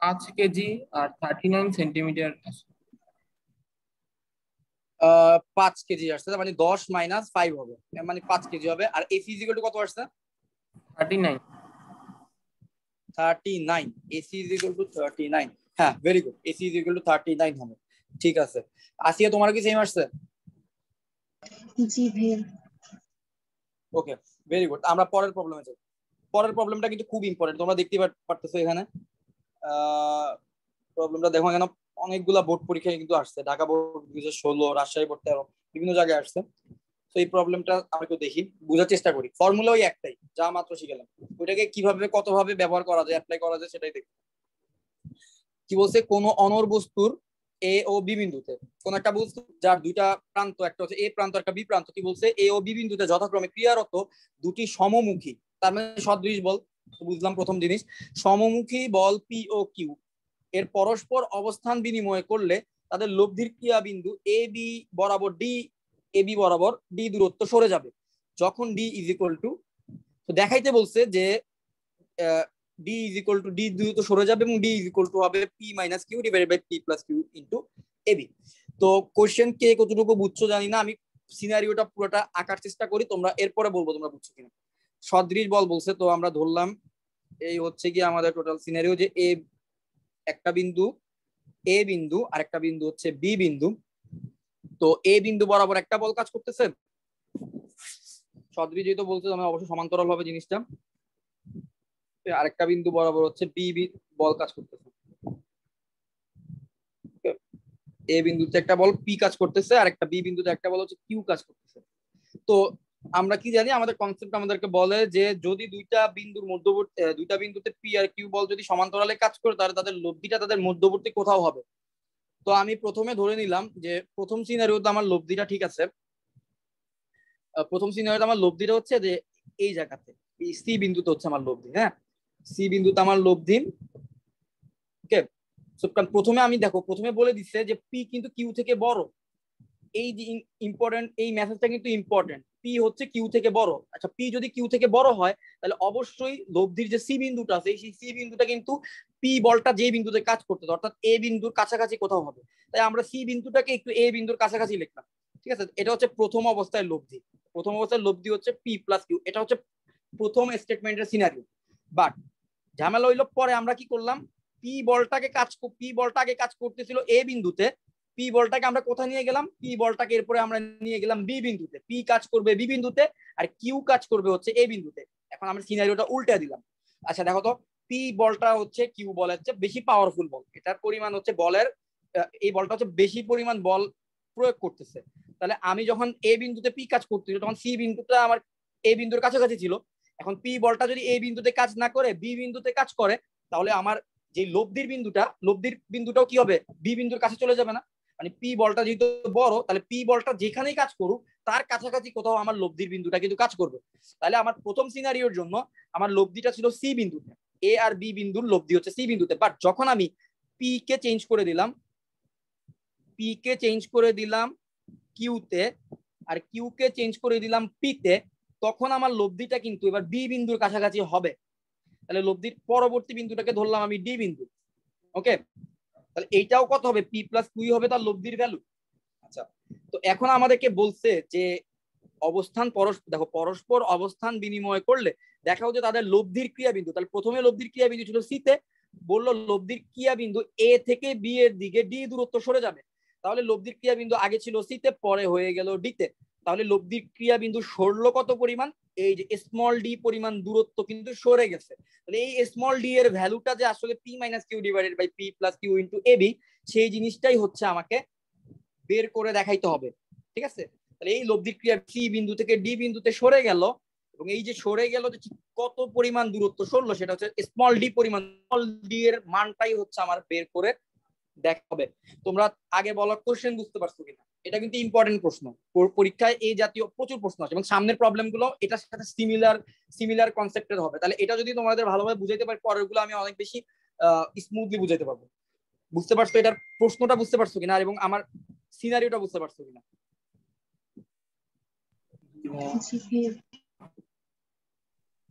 পাঁচ কেজি আর 39 সেন্টিমিটার। 5 কেজি আসছে, তার মানে 10 মাইনাস 5 হবে, মানে 5 কেজি হবে। আর এসি ইজিক্যাল টু কত আসছে? 39। 39। AC is equal to 39। হ্যাঁ, very good, AC is equal to 39 হবে। ঠিক আছে, আসিয়া তোমার কি সেম আসছে? জি ভাইয়া। ওকে, ভেরি গুড। আমরা পরের প্রবলেমে যাই। পরের প্রবলেমটা কিন্তু খুব ইম্পর্টেন্ট, তোমরা দেখতে পারতেছো এখানে। প্রবলেমটা দেখো, এখানে অনেকগুলা বোর্ড পরীক্ষায় কিন্তু আসছে, ঢাকা বোর্ড 2016, রাজশাহী বোর্ড 13, বিভিন্ন জায়গায় আসছে। তো এই প্রবলেমটা আমরা একটু দেখি, বোঝার চেষ্টা করি। ফর্মুলা ওই একটাই, যা মাত্র শিখলাম, ওইটাকে কিভাবে কতভাবে ব্যবহার করা যায়, অ্যাপ্লাই করা যায় সেটাই দেখি। কি বলছে, কোন অনর বস্তুর এ ও বি বিন্দুতে, কোন একটা বস্তু যার দুইটা প্রান্ত, একটা হচ্ছে এ প্রান্ত একটা বি প্রান্ত, কি বলছে, এ ও বি বিন্দুতে যথাক্রমে ক্রিয়ারত দুটি সমমুখী, তার মানে সদৃশ বল, বুঝলাম প্রথম জিনিস। সমমুখী বল পি ও কিউ এর পরস্পর অবস্থান বিনিময় করলে তাদের লব্ধির ক্রিয়া বিন্দু এ বি বরাবর ডি, এ বি বরাবর ডি দূরত্ব সরে যাবে যখন ডি ইজ ইকুয়াল টু, তো দেখাইতে বলছে যে D is equal to D দূরত্ব সরে যাবে এবং ডি ইজ ইকুয়াল টু হবে P minus Q divided by P plus Q into AB. তো কোশ্চেন কে কতটুকু বুঝছো জানি না, আমি সিনারিওটা পুরোটা আঁকার চেষ্টা করি, তোমরা এরপরে বলবো তোমরা বুঝছো কিনা। সদৃশ বল বলছে, তো আমরা ধরলাম এই হচ্ছে কি আমাদের টোটাল সিনারিও, যে এ একটা বিন্দু, এ বিন্দু আর একটা বিন্দু হচ্ছে বি বিন্দু। তো এ বিন্দু বরাবর একটা বল কাজ করতেছে, সদৃশ যেহেতু বলছে আমি অবশ্যই সমান্তরাল হবে জিনিসটা। আরেকটা বিন্দু বরাবর হচ্ছে বি বল কাজ করতেছে, এ বিন্দুতে একটা বল পি কাজ করতেছে আর একটা বি বিন্দুতে একটা বল হচ্ছে কিউ কাজ করতেছে। তো আমরা কি জানি, আমাদের কনসেপ্ট আমাদেরকে বলে যে যদি দুইটা বিন্দুর মধ্যবর্তী, দুইটা বিন্দুতে পি আর কিউ বল যদি সমান্তরালে কাজ করে তাহলে তাদের লব্ধিটা তাদের মধ্যবর্তী কোথাও হবে। তো আমি প্রথমে ধরে নিলাম যে প্রথম সিনারিওতে আমার লব্ধিটা ঠিক আছে। প্রথম সিনারিওতে আমার লব্ধিটা হচ্ছে যে এই জায়গাতে, এই সি বিন্দুতে হচ্ছে আমার লব্ধি। হ্যাঁ, সি বিন্দুতে আমার লব্ধি। ওকে, প্রথমে আমি দেখো, প্রথমে বলে দিচ্ছে যে পি কিন্তু কিউ থেকে বড়। এই যে ইম্পর্টেন্ট, এই মেসেজটা কিন্তু ইম্পর্টেন্ট, পি হচ্ছে কিউ থেকে বড়। আচ্ছা, পি যদি কিউ থেকে বড় হয় তাহলে অবশ্যই লব্ধির যে সি বিন্দুটা আছে, সেই সি বিন্দুটা কিন্তু পি বলটা যে বিন্দুতে কাজ করতে, অর্থাৎ এ বিন্দুর কাছাকাছি কোথাও হবে। তাই আমরা সি বিন্দুটাকে একটু এ বিন্দুর কাছাকাছি লিখলাম। ঠিক আছে, এটা হচ্ছে প্রথম অবস্থায় লব্ধি। প্রথম অবস্থায় লব্ধি হচ্ছে পি প্লাস কিউ, এটা হচ্ছে প্রথম স্টেটমেন্টের সিনারিও। বাট ঝামেলা হইলো পরে আমরা কি করলাম, পি বলটাকে কাজ করতেছিল এ বিন্দুতে, পি বলটাকে আমরা কোথায় নিয়ে গেলাম, পি বলটাকে এরপরে আমরা নিয়ে গেলাম বি বিন্দুতে, পি কাজ করবে বি বিন্দুতে আর কিউ কাজ করবে হচ্ছে এ বিন্দুতে। এখন আমরা সিনারিওটা উল্টে দিলাম। আচ্ছা দেখো তো, পি বলটা হচ্ছে কিউ বলের চেয়ে বেশি পাওয়ারফুল বল, এটার পরিমাণ হচ্ছে বলের, এই বলটা হচ্ছে বেশি পরিমাণ বল প্রয়োগ করতেছে। তাহলে আমি যখন এ বিন্দুতে পি কাজ করতেছিল তখন সি বিন্দুটা আমার এ বিন্দুর কাছাকাছি ছিল। এখন পি বলটা যদি এ বিন্দুতে কাজ না করে বি বিন্দুতে কাজ করে, তাহলে আমার যে লব্ধির বিন্দুটাও কি হবে, বি বিন্দুর কাছে চলে যাবে না। মানে পি বলটা যেহেতু বড়, তাহলে পি বলটা যেখানেই কাজ করুক তার কাছাকাছি কোথাও আমার লব্ধির বিন্দুটা কিন্তু কাজ করবে। তাহলে আমার প্রথম সিনারিওর জন্য আমার লব্ধিটা ছিল সি বিন্দুতে, এ আর বি বিন্দুর লব্ধি হচ্ছে সি বিন্দুতে। বাট যখন আমি পি কে চেঞ্জ করে দিলাম কিউতে আর কিউ কে চেঞ্জ করে দিলাম পিতে, তখন আমার লব্ধিটা কিন্তু এবার বি বিন্দুর কাছাকাছি হবে। তাহলে লব্ধির পরবর্তী বিন্দুটাকে ধরলাম আমি ডি বিন্দু। ওকে, তাহলে এইটাও কত হবে, পি প্লাস কিউ হবে তার লব্ধির ভ্যালু। আচ্ছা, তো এখন আমাদেরকে বলছে যে অবস্থান পরস্পর অবস্থান বিনিময় করলে দেখাও যে তাদের লব্ধির ক্রিয়া বিন্দু। তাহলে প্রথমে লব্ধির ক্রিয়া বিন্দু ছিল সিতে, বললো লব্ধির ক্রিয়া বিন্দু এ থেকে বি এর দিকে ডি দূরত্ব সরে যাবে। তাহলে লব্ধির ক্রিয়া বিন্দু আগে ছিল সিতে, পরে হয়ে গেল ডিতে। তাহলে লব্ধির ক্রিয়া বিন্দু সরলো কত পরিমাণ, এই যে স্মল ডি পরিমাণ দূরত্ব কিন্তু সরে গেছে। তাহলে এই স্মল ডি এর ভ্যালুটা যে আসলে P minus Q divided by P plus Q into A B, সেই জিনিসটাই হচ্ছে আমাকে বের করে দেখাইতে হবে। ঠিক আছে, তাহলে এই লব্ধির ক্রিয়া সি বিন্দু থেকে ডি বিন্দুতে সরে গেল, এবং এই যে সরে গেল যে কত পরিমাণ দূরত্ব সরলো সেটা হচ্ছে স্মল ডি পরিমাণ, স্মল ডি এর মানটাই হচ্ছে আমার বের করে দেখাবে। তোমরা আগে বলা কোশ্চেন বুঝতে পারছো কিনা, এটা কিন্তু ইম্পর্টেন্ট প্রশ্ন, পরীক্ষায় এই জাতীয় প্রচুর প্রশ্ন আছে এবং সামনের প্রবলেম গুলো এটার সাথে সিমিলার কনসেপ্টের হবে। তাহলে এটা যদি তোমাদের ভালোভাবে বুঝাইতে পারি, পরের গুলো আমি অনেক বেশি স্মুথলি বুঝাইতে পারবো। বুঝতে পারছো এটার প্রশ্নটা বুঝতে পারছো কিনা এবং আমার সিনারিওটা বুঝতে পারছো কিনা?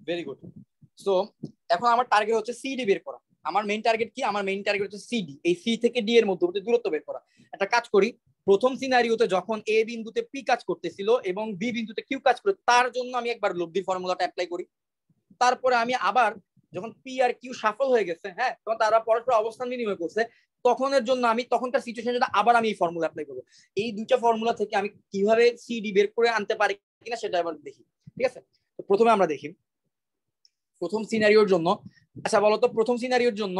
Very good. সো এখন আমার টার্গেট হচ্ছে সিডি বের করা। আমার মেইন টার্গেট কি, আমার মেইন টার্গেট হচ্ছে সিডি, এই সি থেকে ডি এর মধ্যবর্তী দূরত্ব বের করা। একটা কাজ করি, প্রথম সিনারিওতে যখন এ বিন্দুতে পি কাজ করতেছিল এবং বি বিন্দুতে কিউ কাজ করে, তার জন্য আমি একবার লব্ধি ফর্মুলাটা অ্যাপ্লাই করি। তারপরে আমি আবার যখন পি আর কিউ সফল হয়ে গেছে, হ্যাঁ, তখন তারা পরস্পর অবস্থান বিনিময় করছে, তখনের জন্য আমি তখনকার সিচুয়েশনের জন্য আবার আমি এই ফর্মুলা অ্যাপ্লাই করবো। এই দুইটা ফর্মুলা থেকে আমি কিভাবে সিডি বের করে আনতে পারি কিনা সেটা এবার দেখি। ঠিক আছে, তো প্রথমে আমরা দেখি প্রথম সিনারিওর জন্য। আচ্ছা বলো তো, প্রথম সিনারিওর জন্য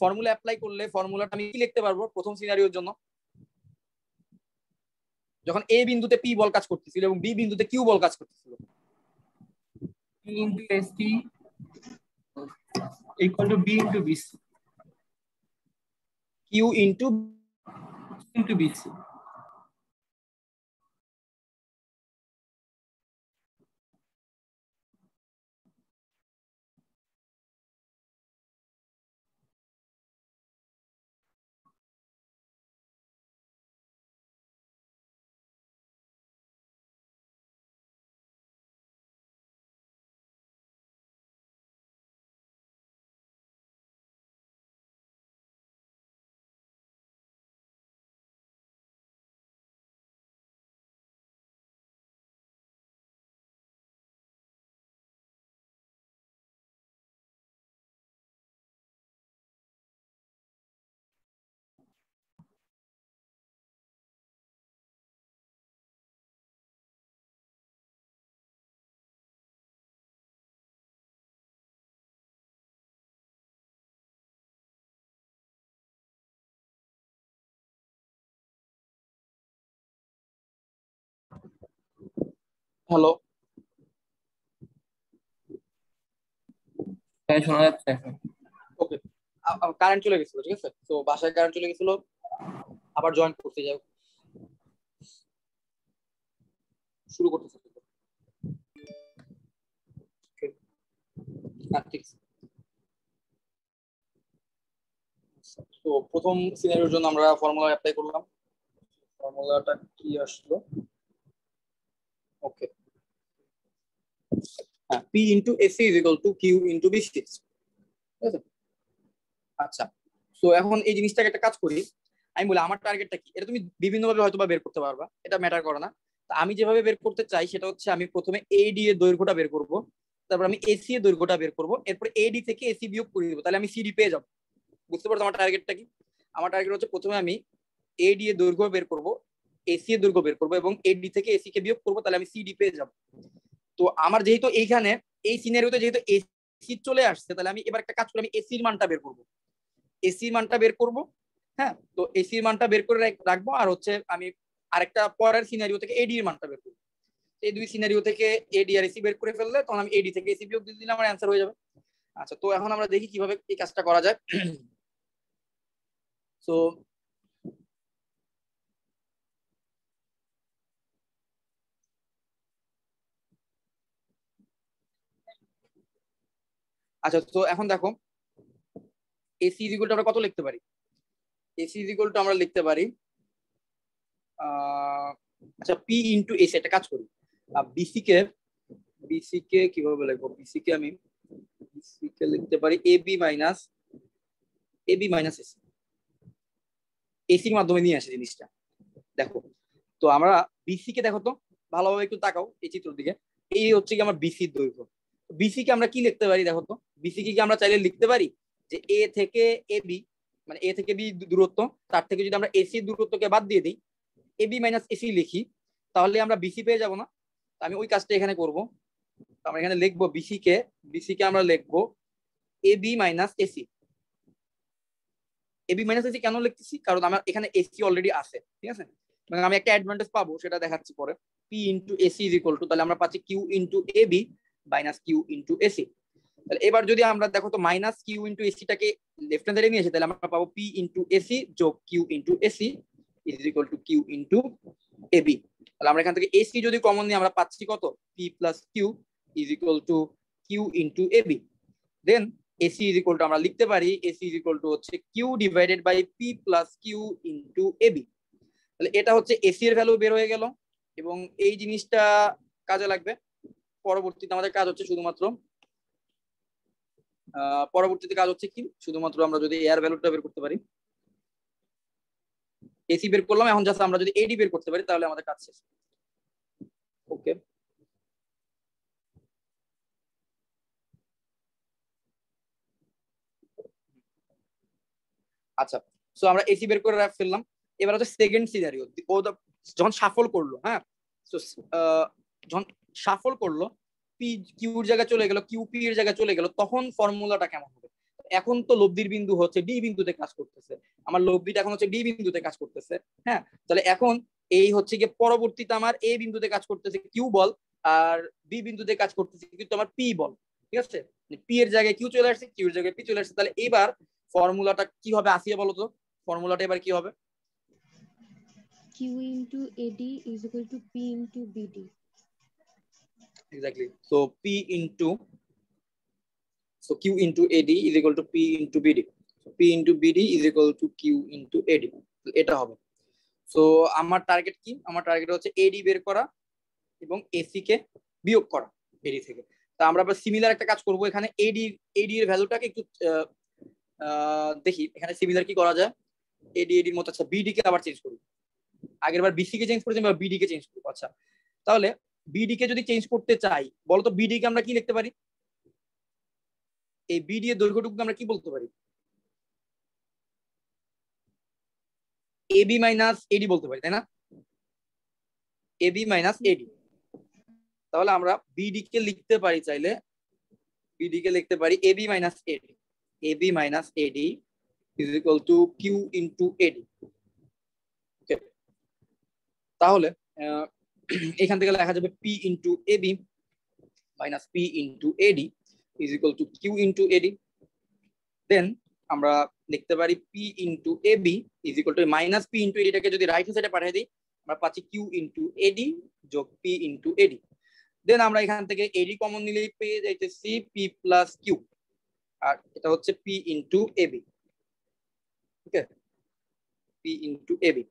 ফর্মুলা অ্যাপ্লাই করলে ফর্মুলাটা আমি কি লিখতে পারবো প্রথম সিনারিওর জন্য? যখন এ বিন্দুতে পি বল কাজ করতেছিল এবং বি বিন্দুতে কিউ বল কাজ করতেছিল, P into ST equal to B into BC. Q into BC. Hello, হ্যাঁ শোনা যাচ্ছে এখন। ওকে, কারেন্ট চলে গেছিল। ঠিক আছে, তো বাসায় কারেন্ট চলে গেছিল, আবার জয়েন করতে যাও, শুরু করতেছে। ঠিক আছে, তো প্রথম সিনারিওর জন্য আমরা ফর্মুলা অ্যাপ্লাই করলাম। ফর্মুলাটা কি আসলো? ওকে, হ্যাঁ, P into AC is equal to Q into BC। ঠিক আছে, আচ্ছা, তো এখন এই জিনিসটাকে একটা কাজ করি, আমি বলি আমার টার্গেটটা কি, এটা তুমি বিভিন্ন ভাবে হয়তো বা বের করতে পারবা, এটা ম্যাটার করে না। আমি যেভাবে বের করতে চাই সেটা হচ্ছে আমি প্রথমে AD এর দৈর্ঘ্যটা বের করব। তারপর আমি এসি এর দৈর্ঘ্যটা বের করব, এরপর এডি থেকে এসি বিয়োগ করে দেবো, তাহলে আমি সিডি পেয়ে যাবো। বুঝতে পারছো আমার টার্গেটটা কি? আমার টার্গেট হচ্ছে প্রথমে আমি এডি এর দৈর্ঘ্য বের করব, এসি এর দৈর্ঘ্য বের করব এবং এডি থেকে এসি কে বিয়োগ করব, তাহলে আমি সিডি পেয়ে যাব। তো আমার যেহেতু এইখানে এই সিনারিওতে যেহেতু এসি চলে আসছে, তাহলে আমি এবার একটা কাজ করে আমি এসির মানটা বের করব, এসির মানটা বের করব। হ্যাঁ, তো এসির মানটা বের করে রাখবো, আর হচ্ছে আমি আরেকটা পরের সিনারিও থেকে এডি এর মানটা বের করবো। এই দুই সিনারিও থেকে এডি আর এসি বের করে ফেললে তখন আমি এডি থেকে এসি বিয়োগ দিয়ে দিলে আমার অ্যান্সার হয়ে যাবে। আচ্ছা, তো এখন আমরা দেখি কিভাবে এই কাজটা করা যায়। সো আচ্ছা, তো এখন দেখো এসি ইজ ইকুয়াল টু আমরা কত লিখতে পারি? এসি ইজ ইকুয়াল টু আমরা লিখতে পারি আচ্ছা পি ইন্টু এসি। একটা কাজ করি, বিসি কে কিভাবে লিখবো? বিসি কে লিখতে পারি এবি মাইনাস এসি, এসির মাধ্যমে নিয়ে আসে জিনিসটা। দেখো, তো আমরা বিসি কে দেখো তো ভালোভাবে একটু তাকাও এই চিত্রের দিকে। এই হচ্ছে কি আমার বিসির দৈর্ঘ্য। বিসি কে আমরা কি লিখতে পারি দেখো তো? বিসি কি আমরা চাইলে লিখতে পারি যে এ থেকে এ বি, মানে এ থেকে বি দূরত্ব, তার থেকে যদি আমরা এসি দূরত্বকে বাদ দিয়ে দিই, এবি মাইনাস এসি লিখি, তাহলে আমরা বিসি পেয়ে যাব না? আমি ওই কাজটা এখানে করব। আমরা এখানে লিখবো বিসি কে আমরা লিখবো AB minus AC. AB minus AC কেন লিখতেছি? কারণ আমার এখানে এসি অলরেডি আছে, ঠিক আছে? মানে আমি একটা অ্যাডভান্টেজ পাবো, সেটা দেখাচ্ছি পরে। P into AC is equal to, তাহলে আমরা পাচ্ছি Q into AB minus Q into AC. তাহলে এবার যদি আমরা দেখো তো মাইনাস কিউ ইন্টু এসিটাকে লেফট হ্যান্ড সাইডে নিয়ে এসে, তাহলে আমরা পাবো পি ইন্টু এসি যোগ Q into AC is equal to Q into AB. তাহলে আমরা এখান থেকে এসি যদি কমন নিই, আমরা পাচ্ছি কত? P plus Q is equal to Q into AB. Then AC is equal to আমরা লিখতে পারি এসি ইজ ইকুয়াল টু হচ্ছে Q divided by P plus Q into AB. তাহলে এটা হচ্ছে এসি এর ভ্যালু বের হয়ে গেল, এবং এই জিনিসটা কাজে লাগবে। পরবর্তীতে আমাদের কাজ হচ্ছে শুধুমাত্র কি শুধুমাত্র আমরা যদি এর ভ্যালুটা বের করতে পারি। এসি বের করলাম, এখন জাস্ট আমরা যদি এডি বের করতে পারি তাহলে আমাদের কাজ শেষ। ওকে, আচ্ছা, সো আমরা এসি বের করে ফেললাম। এবার হচ্ছে সেকেন্ড সিনারিও, ও যখন শাফল করলো, হ্যাঁ, সো যখন শাফল করলো, পি কিউর জায়গায় চলে গেল, কিউ পি এর জায়গায় চলে গেল, তখন ফর্মুলাটা কেমন হবে? এখন তো লব্ধির বিন্দু হচ্ছে ডি বিন্দুতে কাজ করতেছে, আমার লব্ধিটা এখন হচ্ছে ডি বিন্দুতে কাজ করতেছে। হ্যাঁ, তাহলে এখন এই হচ্ছে গিয়ে পরবর্তীতে আমার এ বিন্দুতে কাজ করতেছে কিউ বল, আর বি বিন্দুতে কাজ করতেছে কিন্তু আমার পি বল, ঠিক আছে? পি এর জায়গায় কিউ চলে আসছে, কিউ এর জায়গায় পি চলে আসছে। তাহলে এবার ফর্মুলাটা কি হবে আসিয়া বলো তো? ফর্মুলাটা এবার কি হবে? Q into AD is equal to P into BD. Exactly. So Q into AD is equal to P into BD. So P into BD is equal to Q into AD. এটা হবে। সো আমার target কি? আমার target হচ্ছে এডি বের করা এবং AC কে বিয়োগ করা এডি থেকে। তা আমরা আবার সিমিলার একটা কাজ করব, এখানে এডি এর ভ্যালুটাকে একটু দেখি এখানে সিমিলার কি করা যায়। এডির মতো, আচ্ছা বিডি কে আবার চেঞ্জ করি। আগের বার বিসি কে চেঞ্জ করেছি, এবার বিডি কে চেঞ্জ করবো। আচ্ছা, তাহলে বিডি কে যদি চেঞ্জ করতে চাই, বলতো বিডি কে আমরা কি লিখতে পারি? এই বিডি এর দৈর্ঘ্যটুকু আমরা কি বলতে পারি? এবি মাইনাস এডি বলতে পারি, তাই না? AB minus AD. তাহলে আমরা বিডি কে লিখতে পারি, চাইলে বিডি কে লিখতে পারি AB minus AD. AB minus AD is equal to Q into AD. তাহলে এখান থেকে লেখা যাবে P into AB minus P into AD is equal to Q into AD. Then আমরা লিখতে পারি P into AB is equal to minus P into এডিটাকে যদি রাইট হ্যান্ড সাইডে পাঠিয়ে দিই, আমরা পাচ্ছি কিউ ইন্টু এডি যোগ পি ইন্টু এডি। দেন আমরা এখান থেকে এডি কমন নিলেই পেয়ে যাইতেছি পি প্লাস কিউ, আর এটা হচ্ছে পি ইন্টু এবি। ওকে, পি ইন্টু এবি।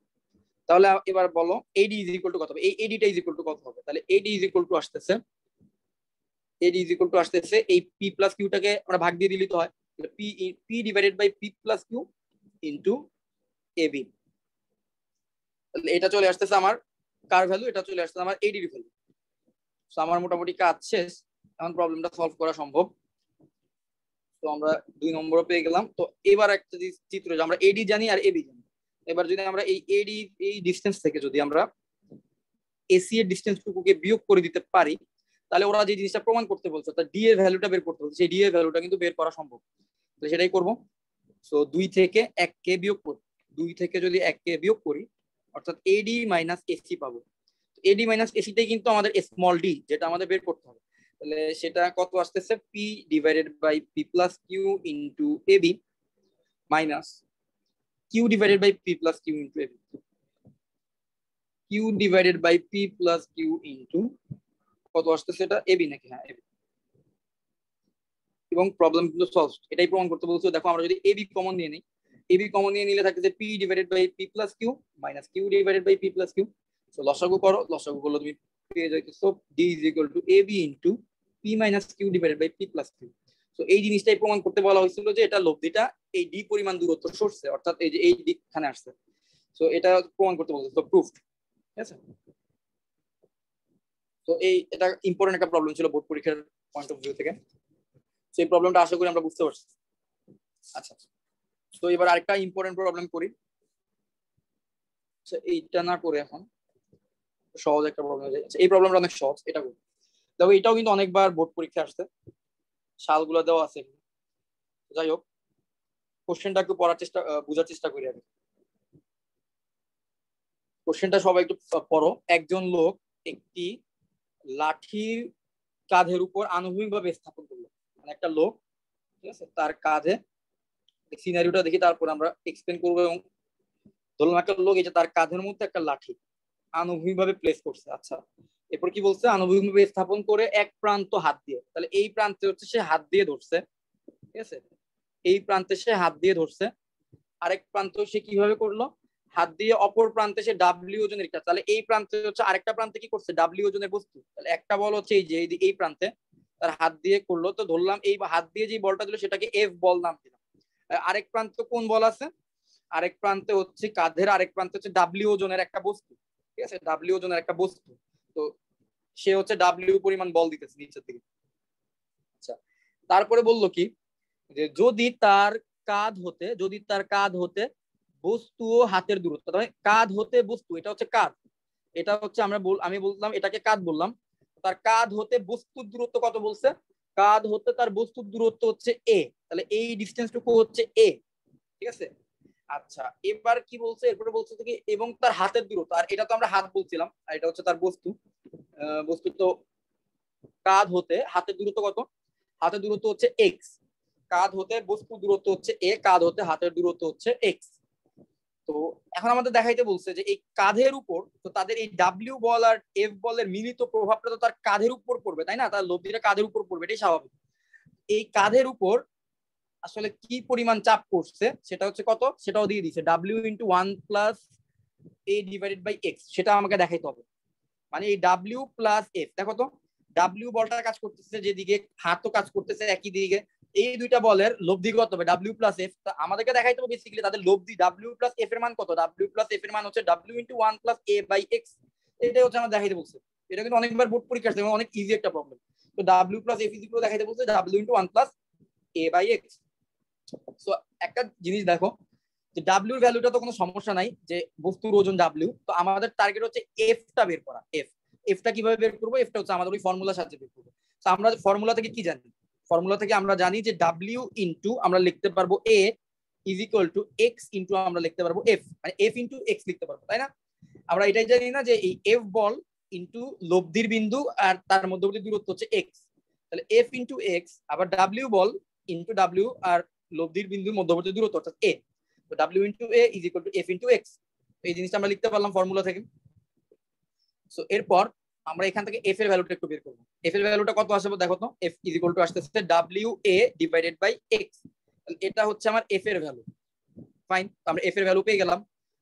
তাহলে এবার বলো এডি ইজ ইকুয়াল টু কত হবে? এই এডিটা ইজ ইকুয়াল টু কত হবে? তাহলে এডি ইজ ইকুয়াল টু আসতেছে এই পি প্লাস কিউটাকে আমরা ভাগ দিয়ে দিলেই তো হয়, P divided by P plus Q into AB. তাহলে এটা চলে আসতেছে আমার কার ভ্যালু, এটা চলে আসতেছে আমার এডির ভ্যালু। সো আমার মোটামুটি কাজ শেষ। এখন প্রবলেমটা সলভ করা সম্ভব। তো আমরা 2 নম্বরও পেয়ে গেলাম। তো এবার একটা চিত্র, যে আমরা এডি জানি আর এবি জানি। এবার যদি আমরা এই এডি এই ডিসটেন্স থেকে যদি আমরা এসি এর ডিসটেন্সটুকুকে বিয়োগ করে দিতে পারি, তাহলে ওরা যে জিনিসটা প্রমাণ করতে বলছে তার ডি এর ভ্যালুটা বের করতে বলছে, সেই ডি এর ভ্যালুটা কিন্তু বের করা সম্ভব। তাহলে সেটাই করব। সো 2 থেকে 1 কে বিয়োগ করি, 2 থেকে যদি 1 কে বিয়োগ করি অর্থাৎ এডি মাইনাস এসি পাবো। এডি মাইনাস এসিটাই কিন্তু আমাদের স্মল ডি, যেটা আমাদের বের করতে হবে। তাহলে সেটা কত আসতেছে, P divided by P plus Q into AB minus Q divided by P plus Q into AB, Q divided by P plus Q into কত আসতেছে, এটা এবি নাকি? হ্যাঁ এবি। এবং প্রবলেম কিন্তু সলভ, এটাই প্রমাণ করতে বলছো। দেখো আমরা যদি এবি কমন নিয়ে নিই, এবি কমন নিয়ে নিলে থাকে যে P divided by P plus Q minus Q divided by P plus Q. তো লসাগু করো, লসাগু করলে তুমি পেয়ে যাইতেছো D is equal to AB into P minus Q divided by P plus Q. তো এই জিনিসটাই প্রমাণ করতে বলা হয়েছিল যে এটা লব্ধিটা এই ডি পরিমাণ দূরত্ব সরছে, অর্থাৎ এই যে এই দিকখানে আসছে। তো এটা প্রমাণ করতে বলছে, তো প্রুফড। ঠিক আছে। তো এটা ইম্পর্টেন্ট একটা প্রবলেম ছিল বোর্ড পরীক্ষার পয়েন্ট অফ ভিউ থেকে। সেই প্রবলেমটা আশা করি আমরা বুঝতে পারছি। আচ্ছা, তো এবার আরেকটা ইম্পর্টেন্ট প্রবলেম করি। আচ্ছা, এইটা না করে এখন সহজ একটা প্রবলেম হয়ে যায়। আচ্ছা, এই প্রবলেমটা অনেক সহজ, এটা করি। দেখো এটাও কিন্তু অনেকবার বোর্ড পরীক্ষা আসছে, সালগুলো দেওয়া আছে। যাই হোক, কোশ্চেনটা একটু বোঝার চেষ্টা করি আগে। কোশ্চেনটা সবাই একটু পড়ো। একজন লোক একটি লাঠির কাঁধের উপর আনুভূমিকভাবে স্থাপন করলো। মানে একটা লোক, ঠিক আছে, তার কাঁধে, সিনারিওটা দেখি তারপর আমরা এক্সপ্লেন করবো। এবং ধরলাম একটা লোক এই যে তার কাঁধের মধ্যে একটা লাঠি আনুভূমিকভাবে প্লেস করছে। আচ্ছা, এরপর কি বলছে, আনুভূমিকভাবে স্থাপন করে এক প্রান্ত হাত দিয়ে, তাহলে এই প্রান্তে হচ্ছে সে হাত দিয়ে ধরছে। ঠিক আছে, এই প্রান্তে সে হাত দিয়ে ধরছে। আরেক প্রান্ত সে কিভাবে করলো, হাত দিয়ে অপর প্রান্তে সে ডাব্লিউ ওজনের কাজ। তাহলে এই প্রান্তে হচ্ছে আরেকটা প্রান্তে কি করছে, ডাব্লিউ ওজনের বস্তু। তাহলে একটা বল হচ্ছে এই যে এই প্রান্তে তার হাত দিয়ে করলো, তো ধরলাম এই হাত দিয়ে যে বলটা দিল সেটাকে এফ বল নাম দিলাম। আরেক প্রান্তে কোন বল আছে, আরেক প্রান্তে হচ্ছে কাঁধের আরেক প্রান্তে হচ্ছে ডাব্লিউ ওজনের একটা বস্তু। ঠিক আছে, ডাব্লিউ ওজনের একটা বস্তু। তো সে হচ্ছে ডাব্লিউ পরিমাণ বল দিতেছে নিচের দিকে। আচ্ছা, তারপরে বললো কি, যে যদি তার কাঁধ হতে বস্তু ও হাতের দূরত্ব, মানে কাঁধ হতে বস্তু, এটা হচ্ছে কাঁধ, এটা হচ্ছে আমি বললাম এটাকে কাঁধ বললাম। তার কাঁধ হতে বস্তুর দূরত্ব কত বলছে, কাঁধ হতে তার বস্তুর দূরত্ব হচ্ছে এ। তাহলে এই ডিসটেন্সটুকু হচ্ছে এ। ঠিক আছে। আচ্ছা, এবার কি বলছে, এরপরে বলছে কি এবং তার হাতের দূরত্ব, আর এটা তো আমরা হাত বলছিলাম, আর এটা হচ্ছে তার বস্তু। বস্তু তো কাঁধ হতে হাতের দূরত্ব কত, হাতের দূরত্ব হচ্ছে এক্স। কাঁধ হতে বস্তু দূরত্ব হচ্ছে এ, কাঁধ হতে হাতের দূরত্ব হচ্ছে এক্স। তো এখন আমাদের দেখাইতে বলছে যে এই কাঁধের উপর, তো তাদের এই ডাব্লিউ বল আর এফ বলের মিলিত প্রভাবটা তো তার কাঁধের উপর পড়বে, তাই না? তার লব্ধিটা কাঁধের উপর পড়বে, এটাই স্বাভাবিক। এই কাঁধের উপর আসলে কি পরিমাণ চাপ করছে সেটা হচ্ছে কত, সেটাও দিয়ে দিচ্ছে, W into 1 plus A divided by X, সেটা আমাকে দেখাইতে হবে। মানে এই ডাব্লিউ প্লাস এফ, দেখো তো ডাব্লিউ বলটা কাজ করতেছে যেদিকে, হাতও কাজ করতেছে একই দিকে, এই দুইটা বলের লব্ধি কত হবে, ডাব্লিউ প্লাস এফ। আমাদেরকে দেখাইতে হবে বেসিক্যালি তাদের লব্ধি ডাব্লিউ প্লাস এফ এর মান কত, ডাব্লিউ প্লাস এফ এর মান হচ্ছে W into 1 plus A by X. এটাই হচ্ছে আমরা দেখাইতে বলছে। এটা কিন্তু অনেকবার বোর্ড পরীক্ষা আসছে এবং অনেক ইজি একটা প্রবলেম। তো W plus F is equal দেখাইতে বলছে W into 1 plus A by X. So একটা জিনিস দেখো, যে ডাব্লিউর ভ্যালুটা তো কোনো সমস্যা নাই, যে বস্তুর ওজন ডাব্লিউ, তো আমাদের টার্গেট হচ্ছে এফটা বের করা। এফটা কিভাবে বের করবো, এফটা হচ্ছে আমাদের ওই ফর্মুলার সাহায্যে বের করবো। তো আমরা ফর্মুলা থেকে কি জানি, ফর্মুলা থেকে আমরা জানি যে ডাব্লিউ ইন্টু আমরা লিখতে পারবো A is equal to X into আমরা লিখতে পারবো এফ, মানে এফ ইন্টু এক্স লিখতে পারবো, তাই না? আমরা এটাই জানি না যে এই এফ বল ইন্টু লব্ধির বিন্দু আর তার মধ্যবর্তী দূরত্ব হচ্ছে এক্স। তাহলে এফ ইন্টু এক্স, আবার ডাব্লিউ বল ইন্টু ডাব্লিউ আর লব্ধির বিন্দুর মধ্যবর্তী দূরত্ব অর্থাৎ এ। তো W into A is equal two F into x. এই জিনিসটা আমরা লিখতে পারলাম ফর্মুলা থেকে। সো এরপর আমরা এখান থেকে এফ এর ভ্যালুটা একটু বের করবো। এফ এর ভ্যালুটা কত আসবে দেখো তো, এফ ইজ ইকুয়াল টু আসতেছে W A divided by X. এটা হচ্ছে আমার এফ এর ভ্যালু। ফাইন, আমরা এফ এর ভ্যালু পেয়ে গেলাম।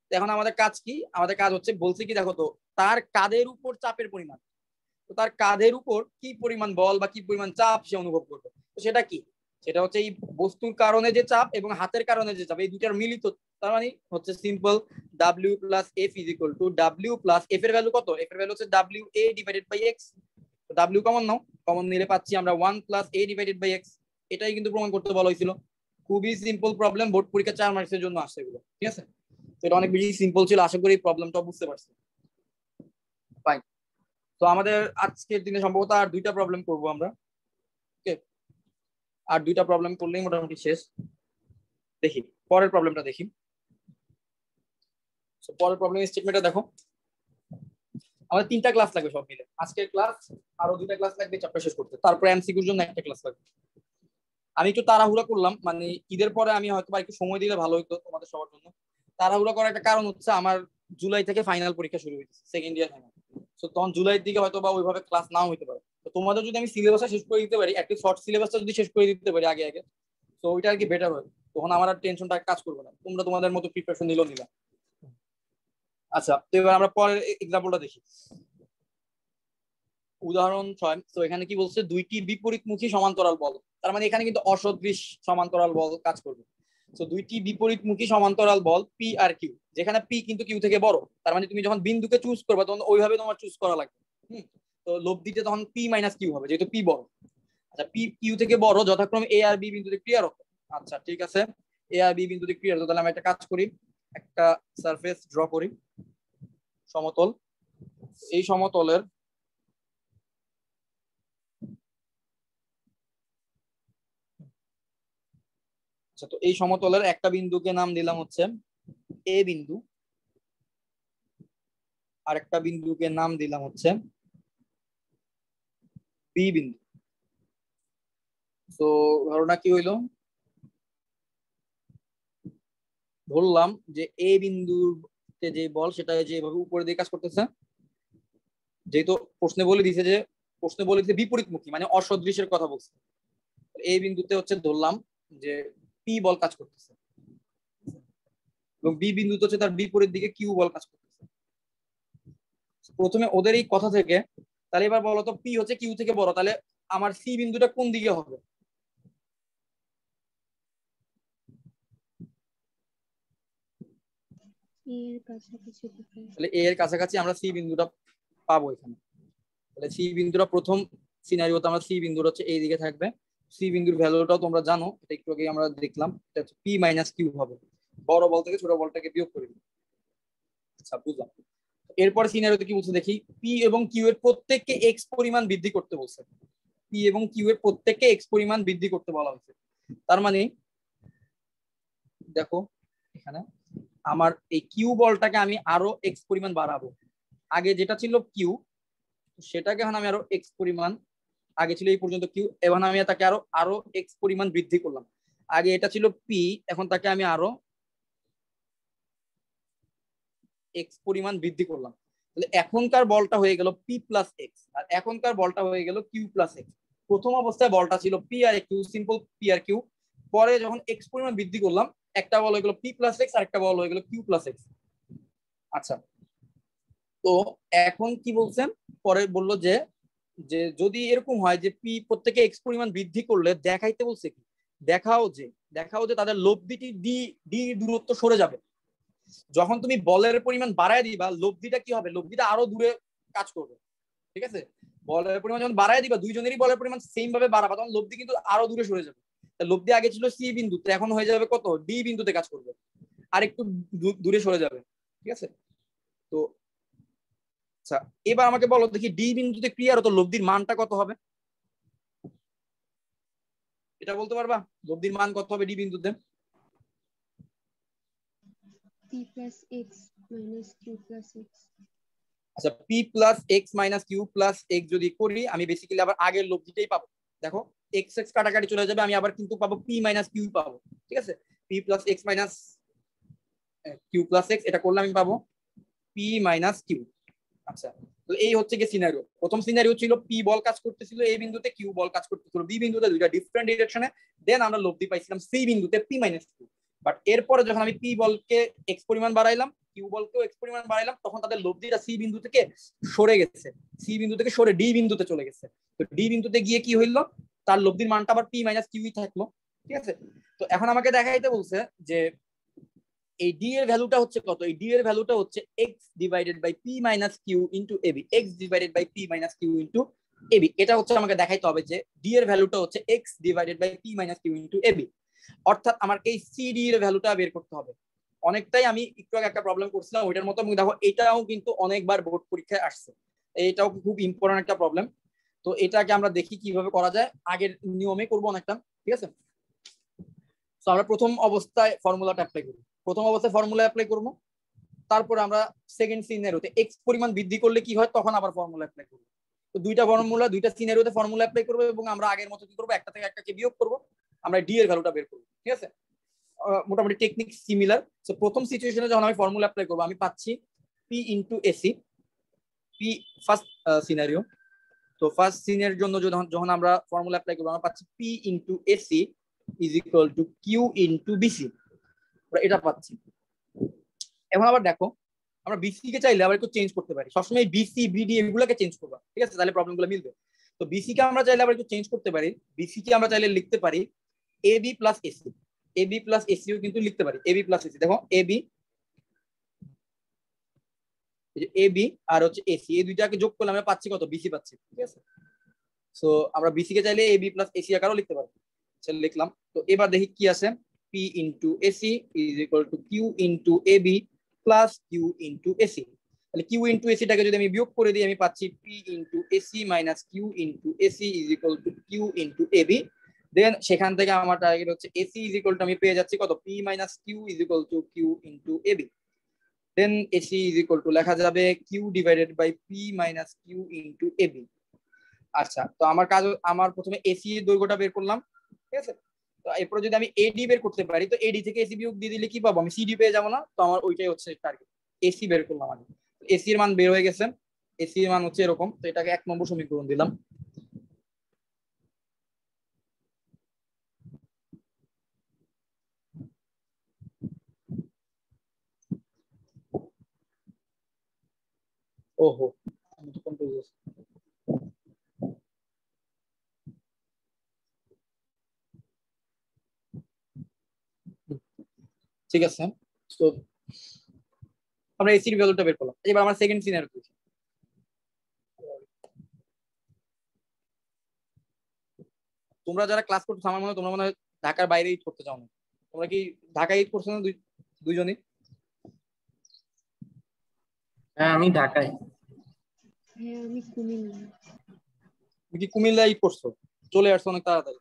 তো এখন আমাদের কাজ কি, আমাদের কাজ হচ্ছে বলছে কি দেখো তো, তার কাঁধের উপর চাপের পরিমাণ, তো তার কাঁধের উপর কি পরিমাণ বল বা কি পরিমাণ চাপ সে অনুভব করবে, তো সেটা কি, সেটা হচ্ছে এই বস্তুর কারণে যে চাপ এবং হাতের কারণে যে চাপ, এই দুটার মিলিত। তার মানে হচ্ছে simple W plus F is equal to W plus F এর ভ্যালু কত, এফ এর ভ্যালু হচ্ছে W A divided by X. W common নাও, কমন নিলে পাচ্ছি আমরা 1 plus a divided by x। এটাই কিন্তু প্রমাণ করতে বলা হয়েছিল। খুবই সিম্পল প্রবলেম, বোর্ড পরীক্ষা 4 মার্কসের জন্য আসছে এগুলো, ঠিক আছে। তো এটা অনেক বেশি সিম্পল ছিল, আশা করি প্রবলেমটা বুঝতে পারছি। ফাইন। তো আমাদের আজকের দিনে সম্ভবত আর 2টা প্রবলেম করব আমরা, ওকে। আর 2টা প্রবলেম করলেই মোটামুটি শেষ। দেখি পরের প্রবলেমটা দেখি। পরের প্রবলেম স্টেটমেন্টটা দেখো। আমাদের 3টা ক্লাস লাগবে সব মিলে, আজকের ক্লাস আরো 2টা ক্লাস লাগবে চ্যাপ্টার শেষ করতে, তারপরে এমসিকিউর জন্য একটা ক্লাস লাগবে। আমি একটু তাড়াহুড়া করলাম, মানে ঈদের পরে আমি হয়তো একটু সময় দিলে ভালো হতো তোমাদের সবার জন্য। তাড়াহুড়া করার একটা কারণ হচ্ছে আমার জুলাই থেকে ফাইনাল পরীক্ষা শুরু হয়েছে, সেকেন্ড ইয়ার ফাইনাল। তো তখন জুলাইয়ের দিকে হয়তো বা ওইভাবে ক্লাস নাও হইতে পারে। তো তোমাদের যদি আমি সিলেবাসটা শেষ করে দিতে পারি, একটা শর্ট সিলেবাসটা যদি শেষ করে দিতে পারি আগে আগে, তো ওইটা আর কি বেটার হয়। তখন আমার আর টেনশনটা কাজ করবে না, তোমরা তোমাদের মতো প্রিপারেশন নিলো নিলা। আচ্ছা, তো এবার আমরা পরের এক্সাম্পলটা দেখি। উদাহরণ 6। তো এখানে কি বলছে, দুইটি বিপরীতমুখী সমান্তরাল বল। তার মানে এখানে কিন্তু অসদৃশ সমান্তরাল বল কাজ করবে। তো দুইটি বিপরীতমুখী সমান্তরাল বল পি আর কিউ, যেখানে পি কিন্তু কিউ থেকে বড়। তার মানে তুমি যখন বিন্দুকে চুজ করবে তখন ওইভাবে তোমার চুজ করা লাগবে। তো লব্ধিতে তখন পি মাইনাস কিউ হবে, যেহেতু পি বড়। আচ্ছা, পি কিউ থেকে বড়, যথাক্রমে এ আর বি বিন্দুতে ক্লিয়ার হবে। আচ্ছা ঠিক আছে, এ আর বি বিন্দুতে ক্লিয়ার। তাহলে আমি একটা কাজ করি, একটা সারফেস ড্র করি, সমতল। এই সমতলের তো এই সমতলের একটা বিন্দুকে নাম দিলাম হচ্ছে এ বিন্দু, আর একটা বিন্দুকে নাম দিলাম হচ্ছে বি বিন্দু। তো ধারণা কি হইলো, ধরলাম যে এ বিন্দুতে যে বল সেটা যেভাবে উপরে দিয়ে কাজ করতেছে, যেহেতু প্রশ্নে বলে দিয়েছে বিপরীতমুখী, মানে অসদৃশের কথা বলছে। এই বিন্দুতে হচ্ছে ধরলাম যে পি বল কাজ করতেছে, এবং বি বিন্দুতে হচ্ছে তার বিপরীত দিকে কিউ বল কাজ করতেছে। প্রথমে ওদের এই কথা থেকে, তাহলে এবার বলো তো পি হচ্ছে কিউ থেকে বড়, তাহলে আমার সি বিন্দুটা কোন দিকে হবে? তাহলে এ এর কাছাকাছি আমরা সি বিন্দুটা পাবো এখানে। তাহলে সি বিন্দুটা প্রথম সিনারিওতে আমরা সি বিন্দুর হচ্ছে এই দিকে থাকবে। সি বিন্দুর ভ্যালুটাও তোমরা জানো, এটা একটু আগে আমরা দেখলাম, এটা হচ্ছে পি মাইনাস কিউ হবে। বড় বল থেকে ছোট বলটাকে বিয়োগ করে দিই। আচ্ছা বুঝলাম। এরপরে সিনারিওতে কি বলছে দেখি, পি এবং কিউ এর প্রত্যেককে এক্স পরিমাণ বৃদ্ধি করতে বলছে। পি এবং কিউ এর প্রত্যেককে এক্স পরিমাণ বৃদ্ধি করতে বলা হয়েছে। তার মানে দেখো এখানে আমার এই কিউ বলটাকে আমি আরো এক্স পরিমাণ বাড়াবো। আগে যেটা ছিল কিউ, সেটাকে এখন আমি আরো এক্স পরিমাণ, আগে ছিল এই পর্যন্ত কিউ, এখন আমি তাকে আরো এক্স পরিমাণ বৃদ্ধি করলাম। আগে এটা ছিল পি, এখন তাকে আমি আরো এক্স পরিমাণ বৃদ্ধি করলাম। তাহলে এখনকার বলটা হয়ে গেল পি প্লাস এক্স, আর এখনকার বলটা হয়ে গেল কিউ প্লাস এক্স। প্রথম অবস্থায় বলটা ছিল P R Q, simple P R Q. পরে যখন এক্স পরিমাণ বৃদ্ধি করলাম, একটা বল হয়ে গেল পি প্লাস এক্স, আর একটা বল হয়ে গেল কিউ প্লাস এক্স। আচ্ছা, তো এখন কি বলছেন, পরে বললো যে যে যদি এরকম হয় যে পি প্রত্যেকে এক্স পরিমাণ বৃদ্ধি করলে দেখাইতে বলছে কি, দেখাও যে তাদের লব্ধিটি ডি ডি দূরত্ব সরে যাবে। যখন তুমি বলের পরিমাণ বাড়ায় দিবা, লব্ধিটা কি হবে, লব্ধিটা আরো দূরে কাজ করবে। ঠিক আছে, বলের পরিমাণ যখন বাড়ায় দিবা, দুইজনেরই বলের পরিমাণ সেম ভাবে বাড়াবা, তখন লব্ধি কিন্তু আরো দূরে সরে যাবে। লব্ধি আগে ছিল সি বিন্দুতে, এখন হয়ে যাবে কত, ডি বিন্দুতে কাজ করবে, আর একটু দূরে সরে যাবে। ঠিক আছে, তো আচ্ছা এবার আমাকে বলো দেখি, ডি বিন্দুতে ক্লিয়ার হতো লব্ধির মানটা কত হবে, এটা বলতে পারবা? লব্ধির মান কত হবে ডি বিন্দুতে? p plus x minus q plus x। আচ্ছা, p plus x minus q plus x যদি করি, আমি বেসিক্যালি আবার আগের লব্ধিটাই পাবো। দেখো x x কাটাকাটি চলে যাবে, আমি আবার কিন্তু পাবো p minus q পাবো। ঠিক আছে, p plus x minus q plus x, এটা করলে আমি পাবো p minus q। আচ্ছা, তো এই হচ্ছে কি সিনারিও। প্রথম সিনারিও ছিল পি বল কাজ করতেছিল এই বিন্দুতে, কিউ বল কাজ করতেছিল বি বিন্দুতে, দুইটা ডিফারেন্ট ডিরেকশনে। দেন আমরা লব্ধি পাইছিলাম সি বিন্দুতে পি মাইনাস কিউ। বাট এরপরে যখন আমি পি বলকে এক্স পরিমাণ বাড়াইলাম, কিউ বলকেও এক্স পরিমাণ বাড়াইলাম, তখন তাদের লব্ধিটা সি বিন্দু থেকে সরে গেছে, সি বিন্দু থেকে সরে ডি বিন্দুতে চলে গেছে। তো ডি বিন্দুতে গিয়ে কি হইলো, তার লব্ধির মানটা আবার পি মাইনাস কিউই থাকলো। ঠিক আছে, তো এখন আমাকে দেখাইতে বলছে যে এই ডি এর ভ্যালুটা হচ্ছে কত, এই ডি এর ভ্যালুটা হচ্ছে x divided by p minus Q into ab, x divided by p minus Q into AB, এটা হচ্ছে আমাকে দেখাইতে হবে যে ডি এর ভ্যালুটা হচ্ছে X divided by P minus Q into AB, অর্থাৎ আমার এই সিডি এর ভ্যালুটা বের করতে হবে। অনেকটাই আমি একটু আগে একটা প্রবলেম করছিলাম ওইটার মতো, দেখো এটাও কিন্তু অনেকবার বোর্ড পরীক্ষায় আসছে, এটাও খুব ইম্পর্টেন্ট একটা প্রবলেম। তো এটাকে আমরা দেখি কিভাবে করা যায়, আগের নিয়মে করবো অনেকটা, ঠিক আছে। তো আমরা প্রথম অবস্থায় ফর্মুলাটা অ্যাপ্লাই করব, প্রথম অবস্থায় ফর্মুলা অ্যাপ্লাই করব, তারপর আমরা সেকেন্ড সিনারিওতে এক্স পরিমাণ বৃদ্ধি করলে কি হয় তখন আবার ফর্মুলা অ্যাপ্লাই করব। তো দুইটা ফর্মুলা, দুইটা সিনারিওতে ফর্মুলা অ্যাপ্লাই করব এবং আমরা আগের মতো কি করব, একটা থেকে একটাকে বিয়োগ করব, আমরা ডি এর ভ্যালুটা বের করব, ঠিক আছে। মোটামুটি টেকনিক সিমিলার। সো প্রথম সিচুয়েশনে যখন আমি ফর্মুলা অ্যাপ্লাই করব আমি পাচ্ছি P into AC, P first scenario. তো ফার্স্ট সিনের জন্য যখন আমরা ফর্মুলা অ্যাপ্লাই করব আমরা পাচ্ছি P into AC is equal to Q into BC, আমরা এটা পাচ্ছি। এখন আবার দেখো আমরা বিসি কে চাইলে আবার একটু চেঞ্জ করতে পারি, সবসময় বিসি বিডি এগুলোকে চেঞ্জ করবা, ঠিক আছে, তাহলে প্রবলেমগুলো মিলবে। তো বিসি কে আমরা চাইলে আবার একটু চেঞ্জ করতে পারি, বিসি কে আমরা চাইলে লিখতে পারি AB plus AC, AB plus এসিও কিন্তু লিখতে পারি, এবি প্লাস এসি। দেখো এবি, এবি আর হচ্ছে এসি, এই দুইটাকে যোগ করলে আমরা পাচ্ছি কত, বিসি পাচ্ছি, ঠিক আছে। সো আমরা বিসি কে চাইলে এবি প্লাস এসি আকারও লিখতে পারি, সেটা লিখলাম। তো এবার দেখি কি আছে, P into AC is equal to Q into AB plus Q into AC. তাহলে কিউ ইন্টু এসিটাকে যদি আমি বিয়োগ করে দিই আমি পাচ্ছি P into AC minus Q into AC is equal to Q into AB. Then সেখান থেকে আমার টার্গেট হচ্ছে এসি ইজ ইকুয়াল টু আমি পেয়ে যাচ্ছি কত, P minus Q is equal to Q into AB. Then AC is equal to লেখা যাবে Q divided by P minus Q into AB. আচ্ছা, তো আমার কাজ, আমার প্রথমে এসি এর দৈর্ঘ্যটা বের করলাম, ঠিক আছে। তো এরপরে যদি আমি এডি বের করতে পারি তো এডি থেকে এসি বিয়োগ দিয়ে দিলে কি পাবো, আমি সিডি পেয়ে যাবো না? তো আমার ওইটাই হচ্ছে টার্গেট, এসি বের করলাম আমি। এসি এর মান বের হয়ে গেছে, এসি এর মান হচ্ছে এরকম। তো এটাকে 1 নম্বর সমীকরণ দিলাম। ওহো, আমি তো কনফিউজ আছি। ঠিক আছে, তো আমরা এসির ভ্যালুটা বের করলাম। এবার আমরা সেকেন্ড সিনারিও দেখি। তোমরা যারা ক্লাস করছো আমার মনে হয় তোমরা মনে হয় ঢাকার বাইরে ঈদ করতে চাও না, তোমরা কি ঢাকায় ঈদ করছো না দুইজনই? হ্যাঁ আমি ঢাকায়। হ্যাঁ আমি কুমিল্লা। তুমি কি কুমিল্লা ঈদ করছো? চলে আসছো অনেক তাড়াতাড়ি।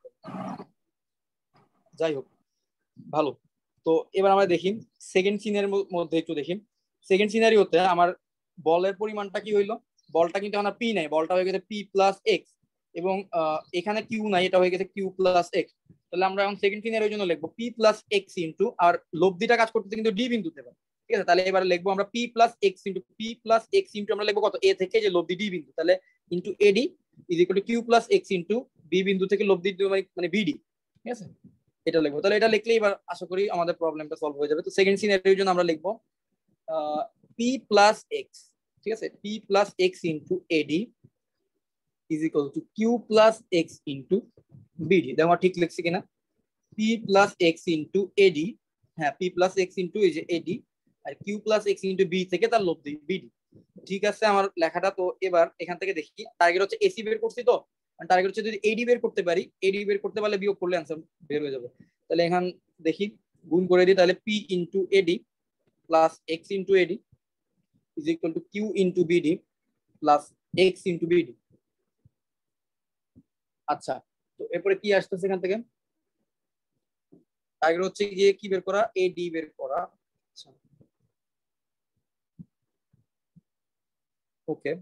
যাই হোক, ভালো। তো এবার আমরা দেখি সেকেন্ড সিনারির মধ্যে একটু দেখি। সেকেন্ড সিনারিওতে আমার বলের পরিমাণটা কি হইলো, বলটা কিন্তু আমার পি নাই, বলটা হয়ে গেছে পি প্লাস এক্স, এবং এখানে কিউ নাই, এটা হয়ে গেছে কিউ প্লাস এক্স। তাহলে আমরা এখন সেকেন্ড সিনারিওর জন্য লিখবো পি প্লাস এক্স ইন্টু, আর লব্ধিটা কাজ করতেছে কিন্তু ডি বিন্দুতে, ঠিক আছে। তাহলে এবার লিখবো আমরা P plus X into, P plus X into আমরা লিখবো কত, এ থেকে যে লব্ধি ডি বিন্দু, তাহলে into AD is equal to Q plus X into B বিন্দু থেকে লব্ধি মানে বিডি, ঠিক আছে। এটা লিখবো, তাহলে এটা লিখলে এবার আশা করি আমাদের প্রবলেমটা সলভ হয়ে যাবে। তো সেকেন্ড সিনারিওর জন্য আমরা লিখবো পি প্লাস এক্স, ঠিক আছে, P plus X into AD is equal to Q plus X into BD. দেখো ঠিক লিখছি কিনা, P plus X into AD, হ্যাঁ পি প্লাস এক্স ইন্টু এই যে এডি, আর Q plus X into B থেকে তার লব্ধি বিডি। ঠিক আছে আমার লেখাটা। তো এবার এখান থেকে দেখি, টার্গেট হচ্ছে এসি বের করছি, তো টার্গেট হচ্ছে যদি এডি বের করতে পারি, এডি বের করতে পারলে বিয়োগ করলে অ্যান্সার বের হয়ে যাবে। তাহলে এখান দেখি গুণ করে দিই, তাহলে P into AD plus X into AD is equal to Q into BD plus X into BD. আচ্ছা, তো এরপরে কি আসতেছে এখান থেকে, টার্গেট হচ্ছে গিয়ে কি বের করা, এডি বের করা। আচ্ছা ওকে,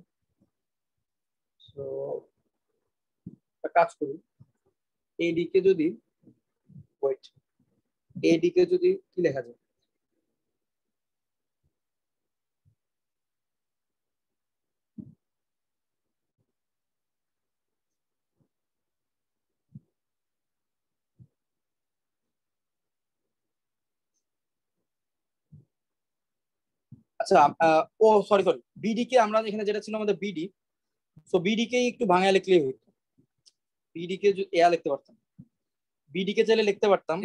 সো কাজ করি, এডি কে যদি ওয়েট, এডি কে যদি কি লেখা যায়, আচ্ছা ও সরি সরি, বিডি কে আমরা এখানে যেটা ছিল আমাদের বিডি, সো বিডি কে একটু ভাঙা লিখলেই হইতো, বিডি কে এয়া লিখতে পারতাম, বিডি কে চাইলে লিখতে পারতাম,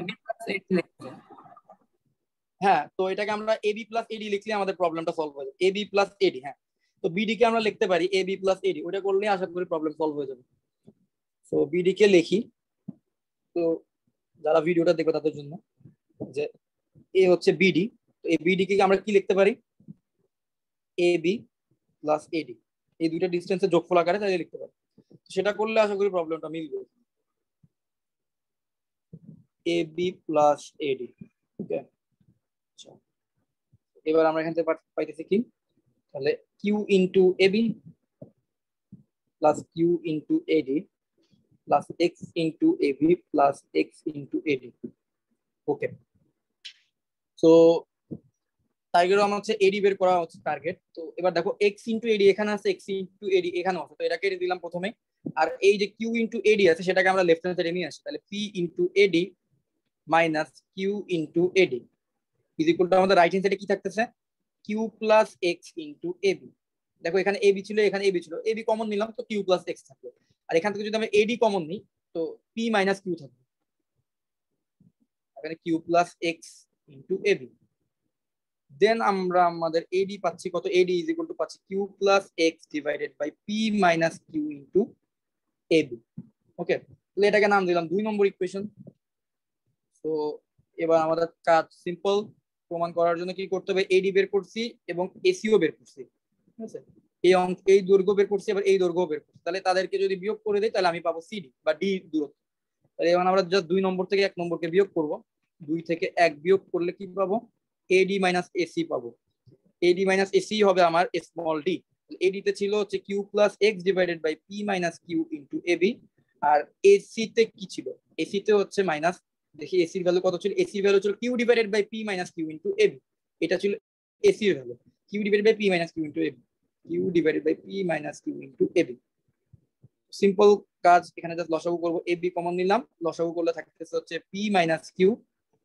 হ্যাঁ। তো এটাকে আমরা এবি প্লাস এডি লিখলে আমাদের প্রবলেমটা সলভ হয়ে যাবে, এবি প্লাস এডি, হ্যাঁ। তো বিডি কে আমরা লিখতে পারি এবি প্লাস এডি, ওটা করলে আশা করি প্রবলেম সলভ হয়ে যাবে। তো বিডি কে লিখি, তো যারা ভিডিওটা দেখবে তাদের জন্য, যে এ হচ্ছে বিডি, তো এই বিডি কে আমরা কি লিখতে পারি, এবি প্লাস এডি, এই দুইটা ডিস্টেন্সের যোগফল আকারে তাই লিখতে পারি। সেটা করলে আশা করি প্রবলেমটা মিলবে। AB plus AD, okay. আচ্ছা, এবার আমরা এখান থেকে পাইতেছি কি, তাহলে Q into AB plus Q into AD plus X into AB plus X into AD, okay. So target আমার হচ্ছে এডি বের করা হচ্ছে টার্গেট। তো এবার দেখো এক্স ইন্টু এডি এখানে আছে, এক্স ইন্টু এডি এখানেও আছে, তো এটাকে দিলাম প্রথমে। আর এই যে কিউ ইন্টু এডি আছে সেটাকে আমরা লেফট হ্যান্ড সাইডে নিয়ে আসি, তাহলে P into AD minus Q into AD is equal to আমাদের রাইট হ্যান্ড সাইডে কি থাকতেছে, Q plus X into AB. দেখো এখানে এবি ছিল, এখানে এবি ছিল, এবি কমন নিলাম তো কিউ প্লাস এক্স থাকলো। আর এখান থেকে যদি আমরা এডি কমন নিই তো পি মাইনাস কিউ থাকবে, এখানে Q plus X into AB. Then আমরা আমাদের এডি পাচ্ছি কত, এডি ইজ ইকুয়াল টু পাচ্ছি Q plus X divided by P minus Q into AB, okay. তাহলে এটাকে নাম দিলাম 2 নম্বর ইকুয়েশন। তো এবার আমাদের কাজ সিম্পল, প্রমাণ করার জন্য কি করতে হবে, এডি বের করছি এবং এসিও বের করছি, ঠিক আছে। এই দৈর্ঘ্য বের করছি, এবার এই দৈর্ঘ্য বের করছি, তাহলে তাদেরকে যদি বিয়োগ করে দেই তাহলে আমি পাবো সিডি বা ডি দূরত্ব। তাহলে এবার আমরা জাস্ট 2 নম্বর থেকে 1 নম্বরকে বিয়োগ করব, 2 থেকে 1 বিয়োগ করলে কি পাবো, এডি মাইনাস এসি পাবো। এডি মাইনাস এসি হবে আমার স্মল ডি। এডি তে ছিল হচ্ছে Q plus X divided by P minus Q into AB, আর এসি তে কি ছিল, এসি তে হচ্ছে মাইনাস, দেখি এসির ভ্যালু কত ছিল, এসির ভ্যালু ছিল Q divided by P minus Q into AB, এটা ছিল এসির value, Q divided by P minus Q into AB, Q divided by P minus Q into AB. Simple কাজ, এখানে জাস্ট লসাগু করব, এবি কমন নিলাম, লসাগু করলে থাকতেছে হচ্ছে P minus Q,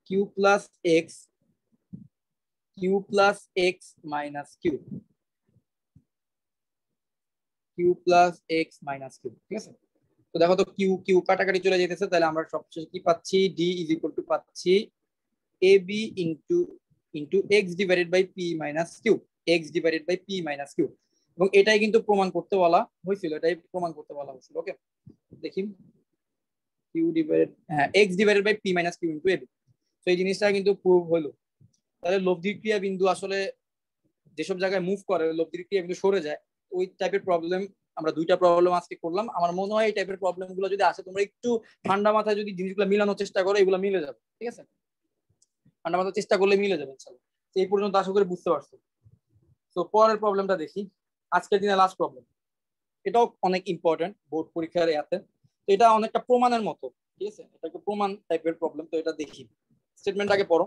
Q plus X, Q plus X minus Q, Q plus X minus Q, ঠিক আছে। তো দেখো তো কিউ কিউ কাটাকাটি চলে যেতেছে, তাহলে আমরা সবশেষে কি পাচ্ছি, ডি ইজ ইকুয়াল টু পাচ্ছি AB into into X divided by P minus Q, X divided by P minus Q. এবং এটাই কিন্তু প্রমাণ করতে বলা হয়েছিল, এটাই প্রমাণ করতে বলা হয়েছিল, ওকে। দেখি কিউ ডিভাইডেড, হ্যাঁ, X divided by P minus Q into AB. তো এই জিনিসটা কিন্তু প্রুভ হলো। তাহলে লব্ধি ক্রিয়া বিন্দু আসলে যেসব জায়গায় মুভ করে, লব্ধি ক্রিয়া বিন্দু সরে যায়, ওই টাইপের প্রবলেম আমরা 2টা প্রবলেম আজকে করলাম। আমার মনে হয় এই টাইপের প্রবলেম গুলো যদি আসে, তোমরা একটু ঠান্ডা মাথায় যদি জিনিসগুলো মিলানোর চেষ্টা করো, এগুলো মিলে যাবে, ঠিক আছে। ঠান্ডা মাথায় চেষ্টা করলে মিলে যাবে ইনশাআল্লাহ। এই পর্যন্ত আশা করি বুঝতে পারছো। তো পরের প্রবলেমটা দেখি, আজকের দিনে লাস্ট প্রবলেম, এটাও অনেক ইম্পর্টেন্ট বোর্ড পরীক্ষার ইয়াতে। তো এটা অনেকটা প্রমাণের মতো, ঠিক আছে, এটা একটু প্রমাণ টাইপের প্রবলেম। তো এটা দেখি, স্টেটমেন্টটাকে পড়ো,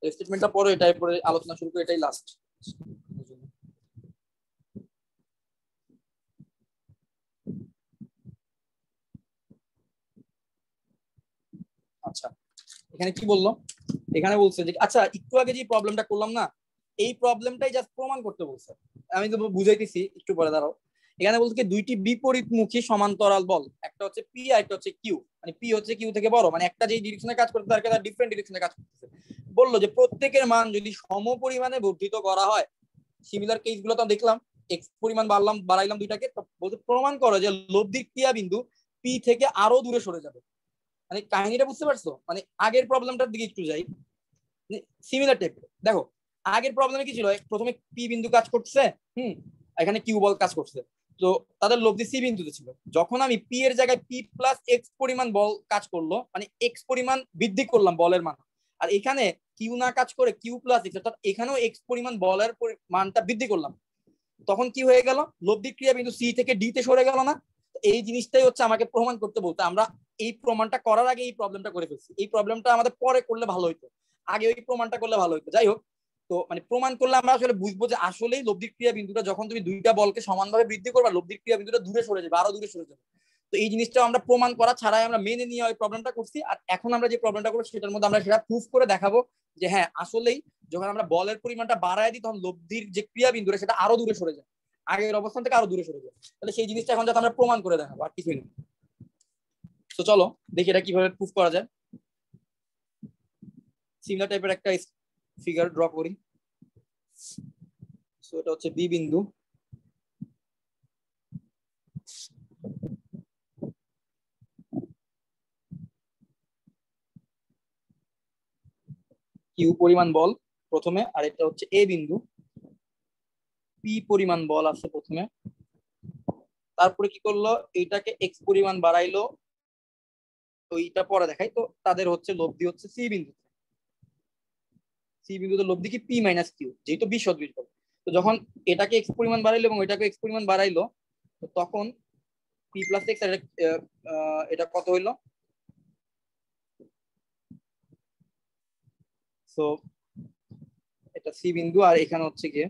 স্টেটমেন্টটা পড়ো, এটাই পরে আলোচনা শুরু করি, এটাই লাস্ট। আচ্ছা, এখানে কি বললো, এখানে বলছে যে আচ্ছা একটু আগে যে প্রবলেমটা করলাম না, এই প্রবলেমটাই জাস্ট প্রমাণ করতে বলছে। আমি তো বুঝাইতেছি, একটু পরে দাঁড়াও। এখানে বলছে কি দুইটি বিপরীতমুখী সমান্তরাল বল, একটা হচ্ছে পি আর একটা হচ্ছে কিউ, মানে পি হচ্ছে কিউ থেকে বড়, মানে একটা যে ডিরেকশনে কাজ করতে তার কাছে ডিফারেন্ট ডিরেকশনে কাজ করতেছে। বললো যে প্রত্যেকের মান যদি সমপরিমাণে বর্ধিত করা হয়, সিমিলার কেস গুলো তো দেখলাম, এক্স পরিমাণ বাড়াইলাম দুইটাকে, বলতে প্রমাণ করো যে লব্ধি ক্রিয়া বিন্দু পি থেকে আরো দূরে সরে যাবে। মানে কাহিনীটা বুঝতে পারছো, মানে আগের প্রবলেমটার দিকে একটু যাই, সিমিলার টাইপ। দেখো আগের প্রবলেমে কি ছিল, প্রথমে পি বিন্দু কাজ করছে, এখানে কিউ বল কাজ করছে, তো তাদের লব্ধি সি বিন্দুতে ছিল। যখন আমি পি এর জায়গায় পি প্লাস এক্স পরিমাণ বল কাজ করলো, মানে এক্স পরিমাণ বৃদ্ধি করলাম বলের মান, আর এখানে কিউ না কাজ করে কিউ প্লাস এক্স, অর্থাৎ এখানেও এক্স পরিমাণ বলের মানটা বৃদ্ধি করলাম, তখন কি হয়ে গেল, লব্ধি ক্রিয়া বিন্দু সি থেকে ডি তে সরে গেল না। এই জিনিসটাই হচ্ছে আমাকে প্রমাণ করতে বলতে, আমরা এই প্রমাণটা করার আগে এই প্রবলেমটা করে ফেলছি। এই প্রবলেমটা আমাদের পরে করলে ভালো হইতো, আগে ওই প্রমাণটা করলে ভালো হইতো। যাই হোক, তো মানে প্রমাণ করলে আমরা আসলে বুঝবো যে আসলেই লব্ধি ক্রিয়া বিন্দুটা যখন তুমি দুইটা বলকে সমানভাবে বৃদ্ধি করবা, লব্ধি ক্রিয়া বিন্দুটা দূরে সরে যাবে, আরো দূরে সরে যাবে। তো এই জিনিসটা আমরা প্রমাণ করা ছাড়াই আমরা মেনে নিয়ে ওই প্রবলেমটা করছি। আর এখন আমরা যে প্রবলেমটা করবো সেটার মধ্যে আমরা সেটা প্রুফ করে দেখাবো যে হ্যাঁ আসলেই যখন আমরা বলের পরিমাণটা বাড়ায় দিই, তখন লব্ধির যে ক্রিয়া বিন্দুটা সেটা আরো দূরে সরে যায়, আগের অবস্থান থেকে আরো দূরে সরে যায়। তাহলে সেই জিনিসটা এখন যাতে আমরা প্রমাণ করে দেখাবো, আর কিছুই না। তো চলো দেখি এটা কিভাবে প্রুফ করা যায়। সিমিলার টাইপের একটা ফিগার ড্র করি। সো এটা হচ্ছে বি বিন্দু, কিউ পরিমাণ বল প্রথমে, আর এটা হচ্ছে এ বিন্দু, পি পরিমাণ বল আছে প্রথমে। তারপরে কি করলো, এইটাকে এক্স পরিমাণ বাড়াইলো, ওইটা পরে দেখাই। তো তাদের হচ্ছে লব্ধি হচ্ছে সি বিন্দু, সি বিন্দুতে লব্ধি কি পি মাইনাস কিউ, যেহেতু বি সদৃশ বল। তো যখন এটাকে এক্স পরিমাণ বাড়াইলো এবং এটাকে এক্স পরিমাণ বাড়াইলো, তো তখন পি প্লাস এক্স, এটা কত হইলো, সো এটা সি বিন্দু, আর এখানে হচ্ছে গিয়ে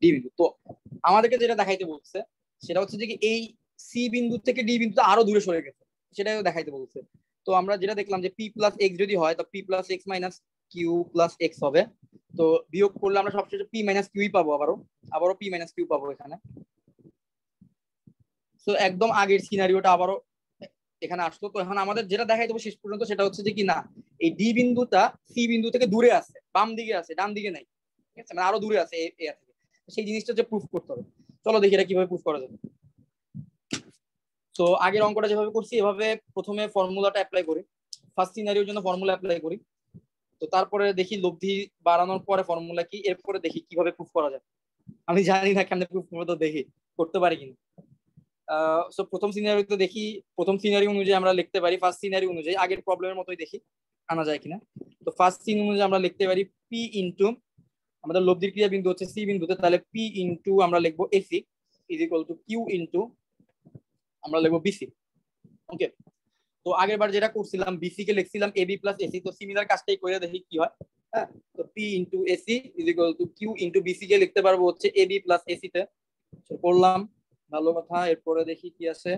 ডি বিন্দু। তো আমাদেরকে যেটা দেখাইতে বলছে সেটা হচ্ছে যে কি এই সি বিন্দু থেকে ডি বিন্দুতে আরো দূরে সরে গেছে, সেটাই দেখাইতে বলছে। তো আমরা যেটা দেখলাম যে পি প্লাস এক্স যদি হয়, তো P plus X minus Q plus X হবে। তো বিয়োগ করলে আমরা সবশেষে পি মাইনাস কিউই পাবো, আবারও পি মাইনাস কিউ পাবো এখানে। তো একদম আগের সিনারিওটা আবারও এখানে আসলো। তো এখন আমাদের যেটা দেখাই দেবো শেষ পর্যন্ত সেটা হচ্ছে যে কি না, এই ডি বিন্দুটা সি বিন্দু থেকে দূরে আছে, বাম দিকে আছে, ডান দিকে নাই, ঠিক আছে, মানে আরো দূরে আছে এ থেকে। সেই জিনিসটা যে প্রুফ করতে হবে, চলো দেখি এটা কিভাবে প্রুফ করা যাবে। তো আগের অঙ্কটা যেভাবে করছি এভাবে প্রথমে ফর্মুলাটা অ্যাপ্লাই করি, ফার্স্ট সিনারিওর জন্য ফর্মুলা অ্যাপ্লাই করি। তো তারপরে দেখি লব্ধি বাড়ানোর পরে ফর্মুলা কি, এরপরে দেখি কিভাবে প্রুফ করা যায়। আমি জানি না কেন প্রুফ করবো, তো দেখি করতে পারি কিনা। সো প্রথম সিনারিওতে দেখি, প্রথম সিনারি অনুযায়ী আমরা লিখতে পারি, ফার্স্ট সিনারি অনুযায়ী আগের প্রবলেমের মতোই দেখি আনা যায় কিনা। তো ফার্স্ট সিন অনুযায়ী আমরা লিখতে পারি পি ইন্টু, আমাদের লব্ধির ক্রিয়া বিন্দু হচ্ছে সি বিন্দুতে, তাহলে পি ইন্টু আমরা লিখবো AC is equal to Q into আমরা লিখবো বিসি। ওকে, তো আগের বার যেটা করছিলাম বিসি কে লিখছিলাম এবি প্লাস এসি, তো সিমিলার কাজটাই করে দেখি কি হয়। হ্যাঁ, তো P into AC is equal to Q into BC কে লিখতে পারবো হচ্ছে এবি প্লাস এসি তে। করলাম, ভালো কথা। এরপরে দেখি কি আছে।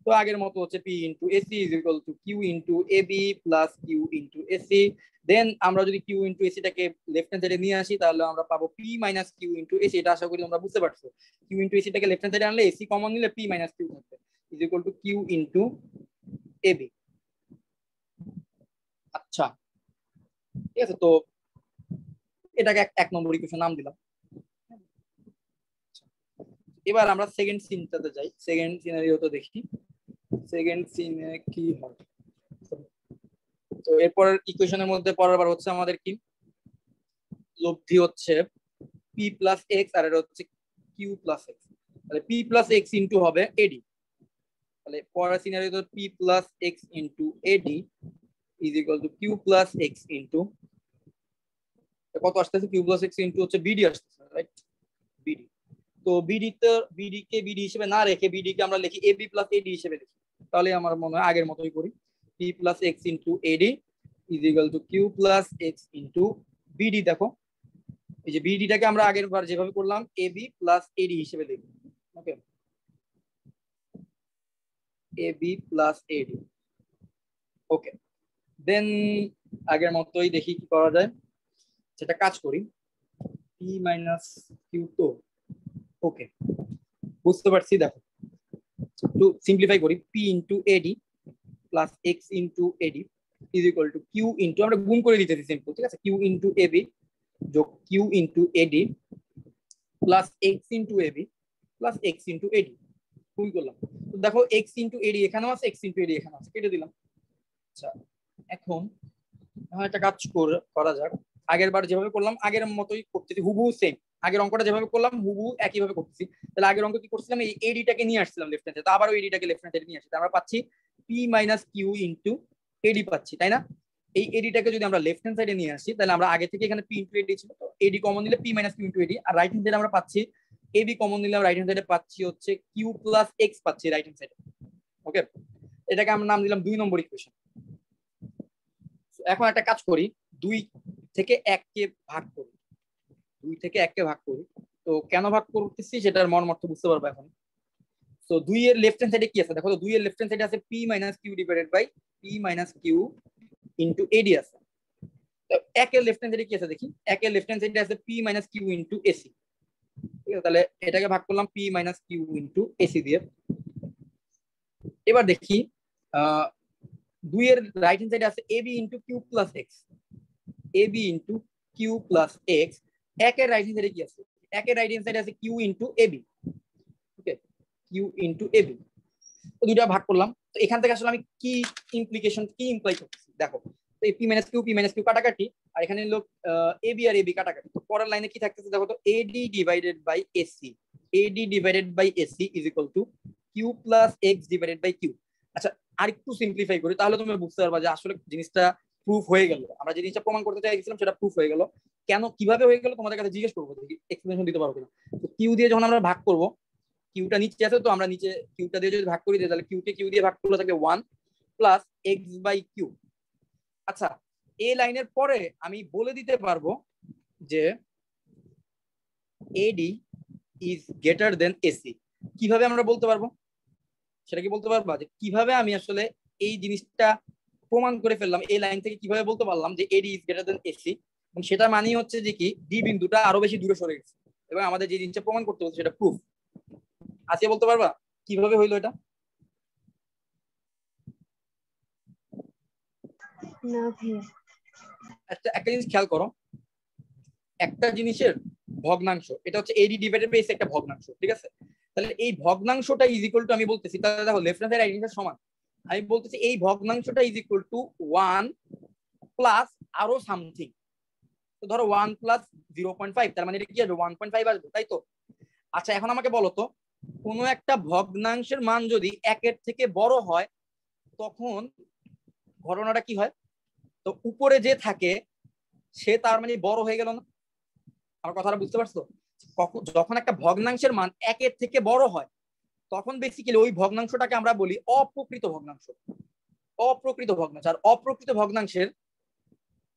তো আগের মতো হচ্ছে P into AC is equal to Q into AB plus Q into AC. Then আমরা যদি কিউ ইন্টু এসিটাকে লেফট হ্যান্ড সাইডে নিয়ে আসি, তাহলে আমরা পাবো P minus Q into AC. এটা আশা করি আমরা বুঝতে পারছো। কিউ ইন্টু এসিটাকে লেফট হ্যান্ড সাইডে আনলে এসি কমন নিলে পি মাইনাস কিউ থাকবে is equal to Q into AB. আচ্ছা, ঠিক আছে। তো এটাকে এক নম্বর ইকুয়েশন নাম দিলাম। এবার আমরা সেকেন্ড সিনটাতে যাই, সেকেন্ড সিনারিওতে দেখি সেকেন্ড সিনে কি হয়। তো এরপর ইকুয়েশনের মধ্যে পরের বার হচ্ছে আমাদের কি লব্ধি হচ্ছে পি প্লাস এক্স, আর এটা হচ্ছে কিউ প্লাস এক্স। তাহলে পি প্লাস এক্স ইন্টু হবে এডি, তাহলে পরের সিনারিওতে P plus X into AD is equal to Q plus X into কত আসতেছে, কিউ প্লাস এক্স ইন্টু হচ্ছে বিডি আসতেছে, রাইট, বিডি। তো বিডি কে বিডি হিসেবে না রেখে বিডি কে আমরা লিখি এবি প্লাস এডি হিসেবে লিখি, তাহলে আমার মনে হয় আগের মতোই করি। P plus X into AD is equal to Q plus X into BD. দেখো এই যে বিডিটাকে আমরা আগের বার যেভাবে করলাম এবি প্লাস এডি হিসেবে লিখি। ওকে, এবি প্লাস এডি। ওকে, দেন আগের মতোই দেখি কি করা যায়, সেটা কাজ করি। পি মাইনাস কিউ, তো ওকে বুঝতে পারছি। দেখো একটু সিম্পলিফাই করি, P into AD plus X into AD is equal to Q into, আমরা গুণ করে দিতেছি সিম্পল, ঠিক আছে, কিউ ইন্টু এবি যোগ Q into AD plus X into AB plus X into AD, গুণ করলাম। তো দেখো এক্স ইন্টু এডি এখানেও আছে, এক্স ইন্টু এডি এখানে আছে, কেটে দিলাম। আচ্ছা, এখন একটা কাজ করা যাক। আগের বার যেভাবে করলাম আগের মতোই করতেছি, হুবহু সেম। আগের অঙ্কটা যেভাবে করলাম হুবহু একইভাবে করতেছি। তাহলে আগের অঙ্ক কি করছিলাম, এই এডিটাকে নিয়ে আসছিলাম লেফট হ্যান্ড সাইডে, আবারও এডিটাকে লেফট হ্যান্ড সাইডে নিয়ে আসছি, আমরা পাচ্ছি P minus Q into AD পাচ্ছি, তাই না? এই এডিটাকে যদি আমরা লেফট হ্যান্ড সাইডে নিয়ে আসি, তাহলে আমরা আগে থেকে এখানে পি ইন্টু এডি ছিল, তো এডি কমন নিলে P minus Q into AD, আর রাইট হ্যান্ড সাইডে আমরা পাচ্ছি এবি কমন নিলে রাইট হ্যান্ড সাইডে পাচ্ছি হচ্ছে কিউ প্লাস এক্স পাচ্ছি রাইট হ্যান্ড সাইডে। ওকে, এটাকে আমরা নাম দিলাম 2 নম্বর ইকুয়েশন। এখন একটা কাজ করি, 2 থেকে 1 কে ভাগ করি, 2 থেকে 1 কে ভাগ করি। তো কেন ভাগ করতেছি সেটার মর্ম বুঝতে পারবো এখন। তো 2 এর লেফট হ্যান্ড সাইডে কি আছে, দেখো তো 2 এর লেফট হ্যান্ড সাইডে আছে P minus Q divided by P minus Q into AD আছে। তো 1 এর লেফট হ্যান্ড সাইডে কি আছে দেখি, 1 এর লেফট হ্যান্ড সাইডে আছে P minus Q into AC, ঠিক আছে। তাহলে এটাকে ভাগ করলাম P minus Q into AC দিয়ে। এবার দেখি 2 এর রাইট হ্যান্ড সাইডে আছে ab into q plus x, ab into q plus x। 1 এর রাইট হ্যান্ড সাইডে কি আছে? 1 এর রাইট হ্যান্ড সাইডে আছে q ইনটু ab। ওকে, q ইনটু ab। তো দুইটা ভাগ করলাম। তো এখান থেকে আসলে আমি কি ইমপ্লিকেশন কি ইমপ্লাই করতেছি দেখো। তো p মাইনাস q কাটাকাটি, আর এখানে লোক ab আর ab কাটাকাটি। তো পরের লাইনে কি থাকতেছে দেখো তো, ad divided by ac, ad divided by ac is equal to q plus x divided by q। আচ্ছা, আর একটু সিম্পলিফাই করি, তাহলে তুমি বুঝতে পারবা যে আসলে জিনিসটা প্রুফ হয়ে গেল। আমরা যে জিনিসটা প্রমাণ করতে চাইছিলাম সেটা প্রুফ হয়ে গেল। কেন কিভাবে হয়ে গেল তোমাদের কাছে জিজ্ঞেস করবো, দেখি এক্সপ্লেনেশন দিতে পারবো কিনা। তো q দিয়ে যখন আমরা ভাগ করব, কিউটা নিচে আছে, তো আমরা নিচে কিউটা দিয়ে যদি ভাগ করি তাহলে কিউকে কিউ দিয়ে ভাগ করলে থাকবে 1 প্লাস এক্স বাই কিউ। আচ্ছা, এই লাইনের পরে আমি বলে দিতে পারবো যে এডি ইজ গ্রেটার দেন এসি। কিভাবে আমরা বলতে পারবো সেটা কি বলতে পারবা, যে কিভাবে আমি আসলে এই জিনিসটা প্রমাণ করে ফেললাম, এই লাইন থেকে কিভাবে বলতে পারলাম যে এডি ইজ গ্রেটার দেন এসি। এবং সেটা মানে হচ্ছে যে কি ডি বিন্দুটা আরো বেশি দূরে সরে গেছে, এবং আমাদের যে জিনিসটা প্রমাণ করতে হচ্ছে সেটা প্রুফ। আজকে বলতে পারবা কিভাবে হইলো এটা? না ভাইয়া। একটা জিনিস খেয়াল করো, একটা জিনিসের ভগ্নাংশ, এটা হচ্ছে এডি ডিভাইডেড বাই এসি, একটা ভগ্নাংশ, ঠিক আছে? তাহলে এই ভগ্নাংশটা ইজ ইকুয়াল টু, আমি বলতেছি তাহলে দেখো left hand side right hand সমান, আমি বলতেছি এই ভগ্নাংশটা ইজ ইকুয়াল টু 1 প্লাস আরো সামথিং। তো ধরো 1 প্লাস 0.5, তার মানে এটা কি আসবে 1.5 আসবে, তাই তো? আচ্ছা, এখন আমাকে বলো তো, কোনো একটা ভগ্নাংশের মান যদি 1 এর থেকে বড় হয় তখন ঘটনাটা কি হয়? তো উপরে যে থাকে সে তার মানে বড় হয়ে গেল না? আমার কথাটা বুঝতে পারছো? যখন একটা ভগ্নাংশের মান 1 এর থেকে বড় হয় তখন বেসিক্যালি ওই ভগ্নাংশটাকে আমরা বলি অপ্রকৃত ভগ্নাংশ। অপ্রকৃত ভগ্নাংশ, আর অপ্রকৃত ভগ্নাংশের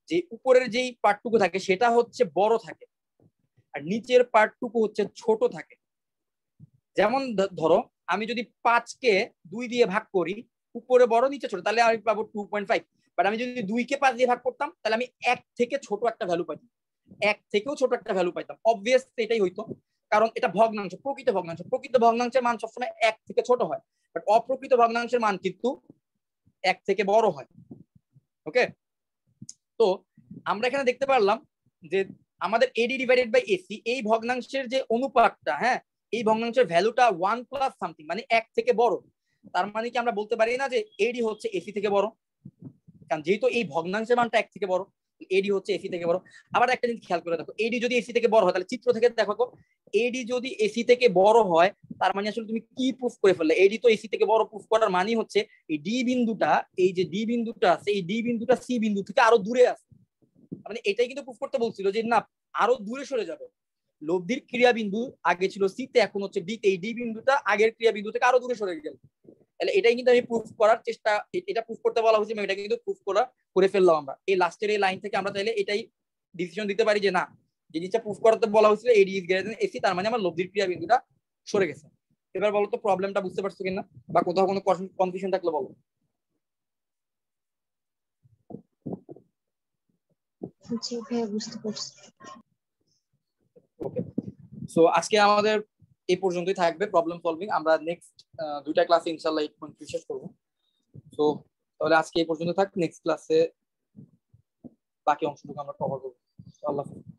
যে উপরের যেই পার্টটুকু থাকে সেটা হচ্ছে বড় থাকে, আর নিচের পার্টটুকু হচ্ছে ছোট থাকে। যেমন ধরো আমি যদি 5 কে 2 দিয়ে ভাগ করি, উপরে বড় নিচে ছোট, তাহলে আমি পাবো 2.5। বাট আমি যদি 2 কে 5 দিয়ে ভাগ করতাম তাহলে আমি 1 থেকে ছোট একটা ভ্যালু পাইতাম, 1 থেকেও ছোট একটা ভ্যালু পাইতাম। অবভিয়াসলি এটাই হইতো, কারণ এটা ভগ্নাংশ, প্রকৃত ভগ্নাংশ। প্রকৃত ভগ্নাংশের মান সবসময় 1 থেকে ছোট হয়, বাট অপ্রকৃত ভগ্নাংশের মান কিন্তু 1 থেকে বড় হয়। ওকে, তো আমরা এখানে দেখতে পারলাম যে আমাদের এডি ডিভাইডেড বাই এসি, এই ভগ্নাংশের যে অনুপাতটা, হ্যাঁ, এই ভগ্নাংশের ভ্যালুটা 1 প্লাস সামথিং, মানে 1 থেকে বড়। তার মানে কি আমরা বলতে পারি না যে এডি হচ্ছে এসি থেকে বড়? কারণ যেহেতু এই ভগ্নাংশের মানটা 1 থেকে বড়, এডি হচ্ছে এসি থেকে বড়। আবার একটা জিনিস খেয়াল করে দেখো, এডি যদি এসি থেকে বড় হয়, তাহলে চিত্র থেকে দেখো তো, এডি যদি এসি থেকে বড় হয় তার মানে আসলে তুমি কি প্রুফ করে ফেললে? এডি তো এসি থেকে বড়, প্রুফ করার মানে হচ্ছে এই ডি বিন্দুটা, এই যে ডি বিন্দুটা আছে, এই ডি বিন্দুটা সি বিন্দু থেকে আরো দূরে আছে। মানে এটাই কিন্তু প্রুফ করতে বলছিল যে না, আরো দূরে সরে যাবে। লব্ধির ক্রিয়া বিন্দু আগে ছিল সি তে, এখন হচ্ছে ডি তে, এই ডি বিন্দুটা আগের ক্রিয়া বিন্দু থেকে আরো দূরে সরে গেল। তাহলে এটাই কিন্তু আমি প্রুফ করার চেষ্টা, এটা প্রুফ করতে বলা হয়েছে, এটা কিন্তু প্রুফ করে ফেললাম আমরা। এই লাস্টের এই লাইন থেকে আমরা চাইলে এটাই ডিসিশন দিতে পারি যে না, জিনিসটা প্রুফ করতে বলা হয়েছিল এডি ইজ গ্রেটার দেন এসি, তার মানে আমার লব্ধির ক্রিয়া বিন্দুটা সরে গেছে। এবার বলো তো প্রবলেমটা বুঝতে পারছো কিনা, বা কোথাও কোনো কনফিউশন থাকলে বলো। জি ভাইয়া, বুঝতে পারছি। ওকে, সো আজকে আমাদের এই পর্যন্তই থাকবে প্রবলেম সলভিং। আমরা নেক্সট দুইটা ক্লাসে ইনশাআল্লাহ 8.3 শেষ করব। সো তাহলে আজকে এই পর্যন্ত থাক, নেক্সট ক্লাসে বাকি অংশটুকু আমরা কভার করব। আল্লাহ হাফেজ।